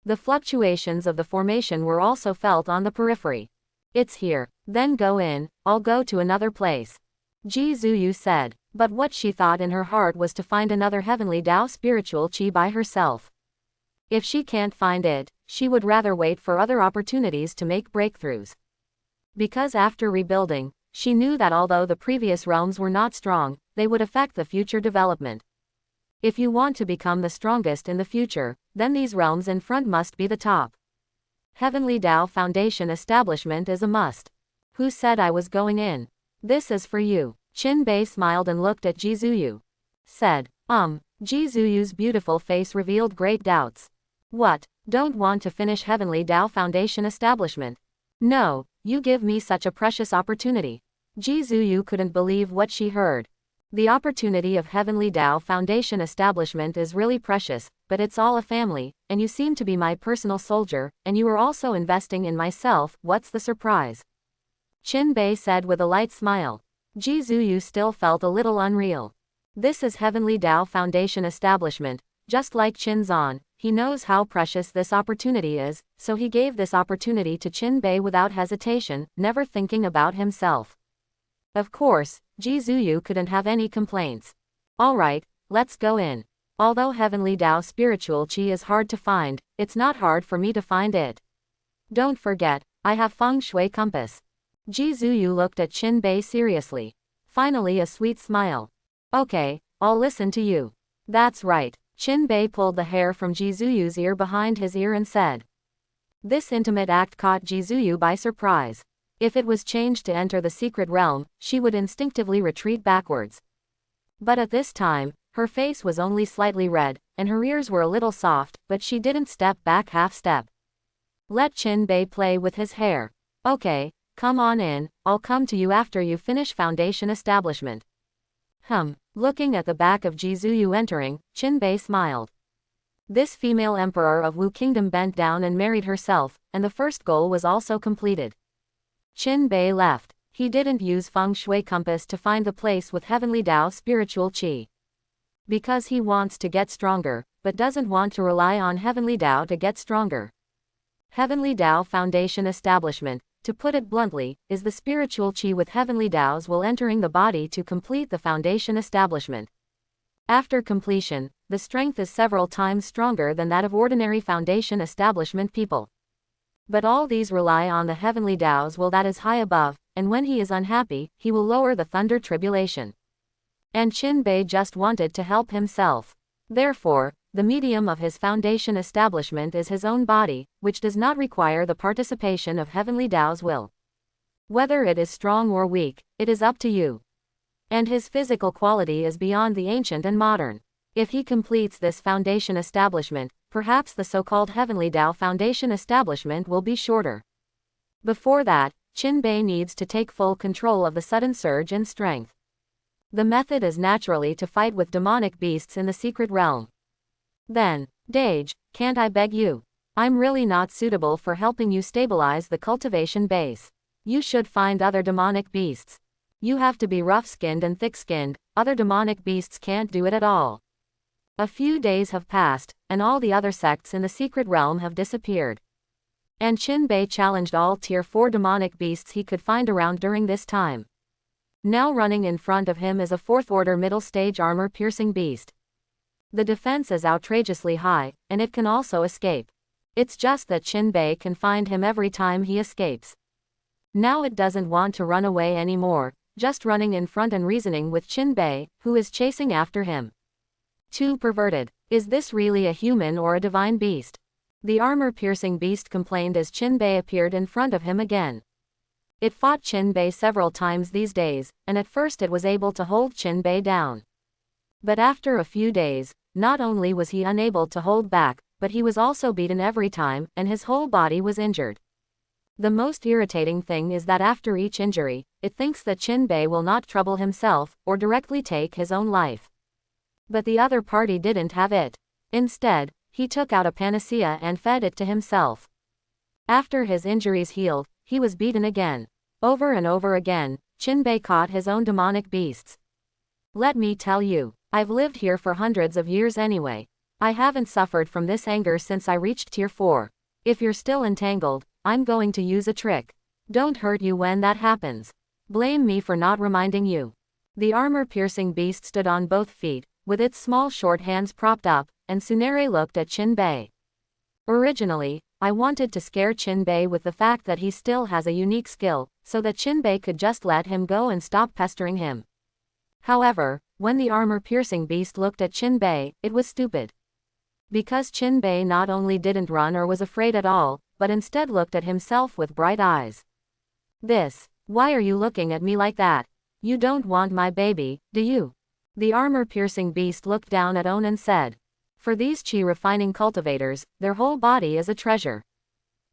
The fluctuations of the formation were also felt on the periphery. It's here. Then go in, I'll go to another place. Ji Zuyu said, but what she thought in her heart was to find another heavenly Tao spiritual chi by herself. If she can't find it, she would rather wait for other opportunities to make breakthroughs. Because after rebuilding, she knew that although the previous realms were not strong, they would affect the future development. If you want to become the strongest in the future, then these realms in front must be the top. Heavenly Tao Foundation establishment is a must. Who said I was going in? This is for you. Chin Bei smiled and looked at Ji Zuyu. Said, Ji Zuyu's beautiful face revealed great doubts. What, don't want to finish Heavenly Tao Foundation establishment? No, you give me such a precious opportunity. Ji Zuyu couldn't believe what she heard. The opportunity of Heavenly Tao Foundation establishment is really precious, but it's all a family, and you seem to be my personal soldier, and you are also investing in myself, what's the surprise? Chin Bei said with a light smile. Ji Zuyu still felt a little unreal. This is Heavenly Tao Foundation establishment, just like Chin Zan, he knows how precious this opportunity is, so he gave this opportunity to Chin Bei without hesitation, never thinking about himself. Of course, Ji Zuyu couldn't have any complaints. Alright, let's go in. Although Heavenly Tao spiritual chi is hard to find, it's not hard for me to find it. Don't forget, I have feng shui compass. Ji Zuyu looked at Chin Bei seriously. Finally a sweet smile. Okay, I'll listen to you. That's right. Chin Bei pulled the hair from Ji Zuyu's ear behind his ear and said. This intimate act caught Ji Zuyu by surprise. If it was changed to enter the secret realm, she would instinctively retreat backwards. But at this time, her face was only slightly red, and her ears were a little soft, but she didn't step back half step. Let Chin Bei play with his hair. Okay, come on in, I'll come to you after you finish foundation establishment. Looking at the back of Ji Zuyu entering, Chin Bei smiled. This female emperor of Wu Kingdom bent down and married herself, and the first goal was also completed. Chin Bei left. He didn't use feng shui compass to find the place with Heavenly Tao spiritual chi. Because he wants to get stronger, but doesn't want to rely on Heavenly Tao to get stronger. Heavenly Tao Foundation establishment, to put it bluntly, is the spiritual chi with Heavenly Tao's will entering the body to complete the foundation establishment. After completion, the strength is several times stronger than that of ordinary foundation establishment people. But all these rely on the Heavenly Tao's will that is high above, and when he is unhappy, he will lower the thunder tribulation. And Chin Bei just wanted to help himself. Therefore, the medium of his foundation establishment is his own body, which does not require the participation of Heavenly Tao's will. Whether it is strong or weak, it is up to you. And his physical quality is beyond the ancient and modern. If he completes this foundation establishment, perhaps the so-called Heavenly Tao Foundation establishment will be shorter. Before that, Chin Bei needs to take full control of the sudden surge in strength. The method is naturally to fight with demonic beasts in the secret realm. Then, Dage, can't I beg you? I'm really not suitable for helping you stabilize the cultivation base. You should find other demonic beasts. You have to be rough-skinned and thick-skinned, other demonic beasts can't do it at all. A few days have passed, and all the other sects in the secret realm have disappeared. And Chin Bei challenged all Tier 4 demonic beasts he could find around during this time. Now running in front of him is a 4th-order middle-stage armor-piercing beast. The defense is outrageously high, and it can also escape. It's just that Chin Bei can find him every time he escapes. Now it doesn't want to run away anymore, just running in front and reasoning with Chin Bei, who is chasing after him. Too perverted. Is this really a human or a divine beast? The armor-piercing beast complained as Chin Bei appeared in front of him again. It fought Chin Bei several times these days, and at first it was able to hold Chin Bei down. But after a few days, not only was he unable to hold back, but he was also beaten every time, and his whole body was injured. The most irritating thing is that after each injury, it thinks that Chin Bei will not trouble himself, or directly take his own life. But the other party didn't have it. Instead, he took out a panacea and fed it to himself. After his injuries healed, he was beaten again. Over and over again, Chinbei caught his own demonic beasts. Let me tell you, I've lived here for hundreds of years anyway. I haven't suffered from this anger since I reached tier 4. If you're still entangled, I'm going to use a trick. Don't hurt you when that happens. Blame me for not reminding you. The armor-piercing beast stood on both feet, with its small short hands propped up, and Tsunere looked at Chinbei. Originally, I wanted to scare Chinbei with the fact that he still has a unique skill, so that Chinbei could just let him go and stop pestering him. However, when the armor-piercing beast looked at Chinbei, it was stupid. Because Chinbei not only didn't run or was afraid at all, but instead looked at himself with bright eyes. Why are you looking at me like that? You don't want my baby, do you? The armor-piercing beast looked down at On and said. For these chi-refining cultivators, their whole body is a treasure.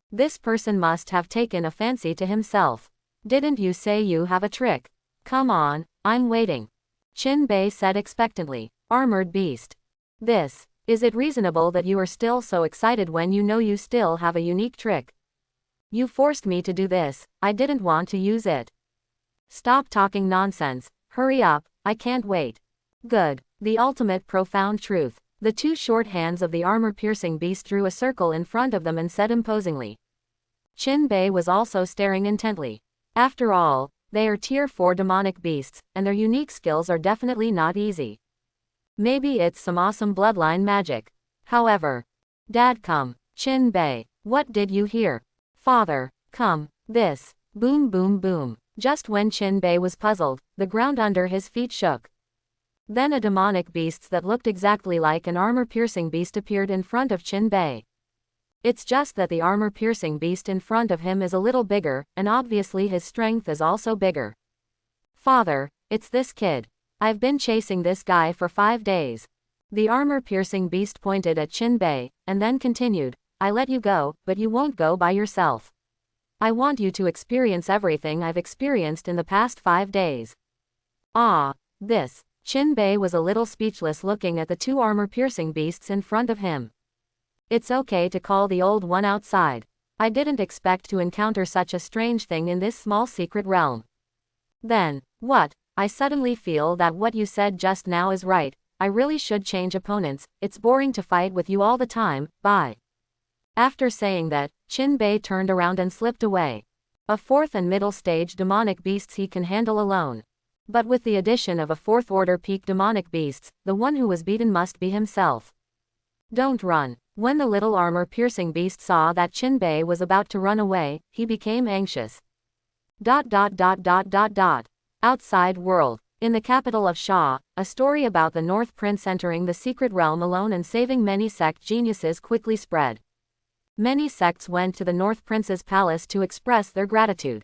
This person must have taken a fancy to himself. Didn't you say you have a trick? Come on, I'm waiting. Chinbei said expectantly. Armored beast. Is it reasonable that you are still so excited when you know you still have a unique trick? You forced me to do this, I didn't want to use it. Stop talking nonsense, hurry up, I can't wait. Good. The ultimate profound truth. The two short hands of the armor-piercing beast drew a circle in front of them and said imposingly. Chinbei was also staring intently. After all, they are tier 4 demonic beasts, and their unique skills are definitely not easy. Maybe it's some awesome bloodline magic. However, Dadgum, Chinbei, what did you hear? Father, come, boom boom boom. Just when Chinbei was puzzled, the ground under his feet shook. Then a demonic beast that looked exactly like an armor-piercing beast appeared in front of Chinbei. It's just that the armor-piercing beast in front of him is a little bigger, and obviously his strength is also bigger. Father, it's this kid. I've been chasing this guy for 5 days. The armor-piercing beast pointed at Chinbei, and then continued, I let you go, but you won't go by yourself. I want you to experience everything I've experienced in the past 5 days. Chinbei was a little speechless looking at the two armor-piercing beasts in front of him. It's okay to call the old one outside. I didn't expect to encounter such a strange thing in this small secret realm. Then, what? I suddenly feel that what you said just now is right. I really should change opponents, it's boring to fight with you all the time, bye. After saying that, Chinbei turned around and slipped away. A 4th and middle stage demonic beasts he can handle alone. But with the addition of a 4th order peak demonic beasts, the one who was beaten must be himself. Don't run. When the little armor-piercing beast saw that Chinbei was about to run away, he became anxious. Outside world. In the capital of Sha, a story about the North Prince entering the secret realm alone and saving many sect geniuses quickly spread. Many sects went to the North Prince's palace to express their gratitude.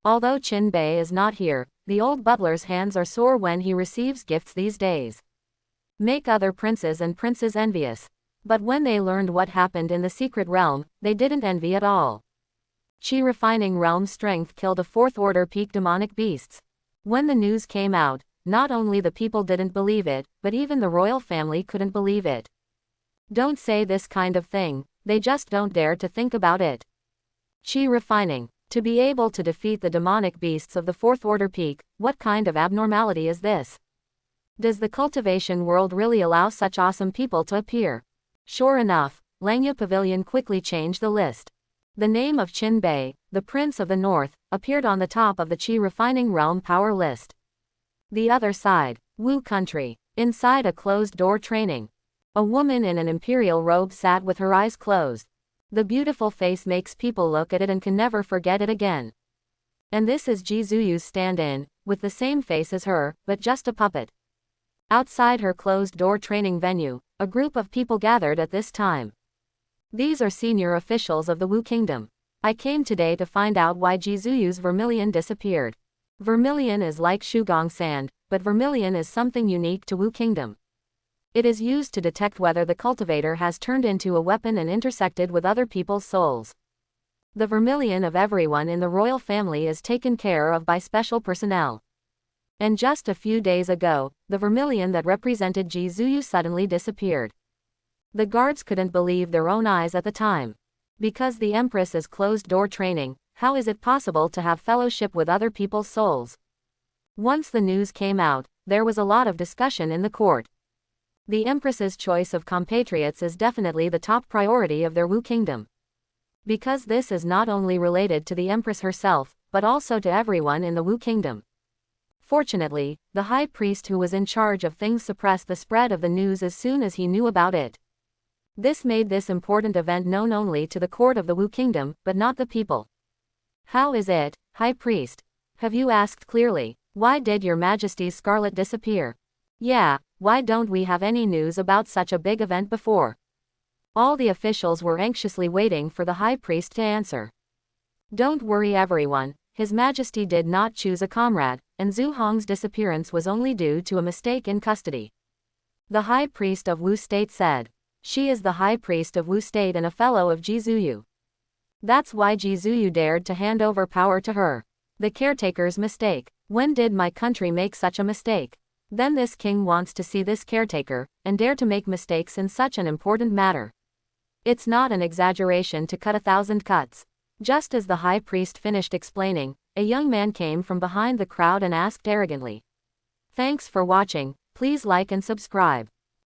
Although Chinbei is not here, the old butler's hands are sore when he receives gifts these days. Make other princes and princes envious. But when they learned what happened in the secret realm, they didn't envy at all. Chi-refining realm strength killed a 4th order peak demonic beasts. When the news came out, not only the people didn't believe it, but even the royal family couldn't believe it. Don't say this kind of thing, they just don't dare to think about it. Chi-refining. To be able to defeat the demonic beasts of the 4th order peak, what kind of abnormality is this? Does the cultivation world really allow such awesome people to appear? Sure enough, Langya Pavilion quickly changed the list. The name of Chinbei, the Prince of the North, appeared on the top of the Chi-refining realm power list. The other side, Wu country. Inside a closed-door training. A woman in an imperial robe sat with her eyes closed. The beautiful face makes people look at it and can never forget it again. And this is Jizuyu's stand-in, with the same face as her, but just a puppet. Outside her closed-door training venue, a group of people gathered at this time. These are senior officials of the Wu Kingdom. I came today to find out why Jizuyu's vermilion disappeared. Vermilion is like Shugong sand, but vermilion is something unique to Wu Kingdom. It is used to detect whether the cultivator has turned into a weapon and intersected with other people's souls. The vermilion of everyone in the royal family is taken care of by special personnel. And just a few days ago, the vermilion that represented Jizuyu suddenly disappeared. The guards couldn't believe their own eyes at the time. Because the Empress's closed-door training, How is it possible to have fellowship with other people's souls? Once the news came out, there was a lot of discussion in the court. The Empress's choice of compatriots is definitely the top priority of their Wu kingdom. Because this is not only related to the Empress herself, but also to everyone in the Wu kingdom. Fortunately, the high priest who was in charge of things suppressed the spread of the news as soon as he knew about it. This made this important event known only to the court of the Wu kingdom, but not the people. How is it, high priest? Have you asked clearly? Why did your majesty's scarlet disappear? Yeah, why don't we have any news about such a big event before? All the officials were anxiously waiting for the high priest to answer. Don't worry everyone, His Majesty did not choose a comrade, and Zhu Hong's disappearance was only due to a mistake in custody. The high priest of Wu State said. She is the high priest of Wu State and a fellow of Jizuyu. That's why Jizuyu dared to hand over power to her. The caretaker's mistake. When did my country make such a mistake? Then this king wants to see this caretaker, and dare to make mistakes in such an important matter. It's not an exaggeration to cut 1,000 cuts. Just as the high priest finished explaining, a young man came from behind the crowd and asked arrogantly. Thanks for watching, please like and subscribe.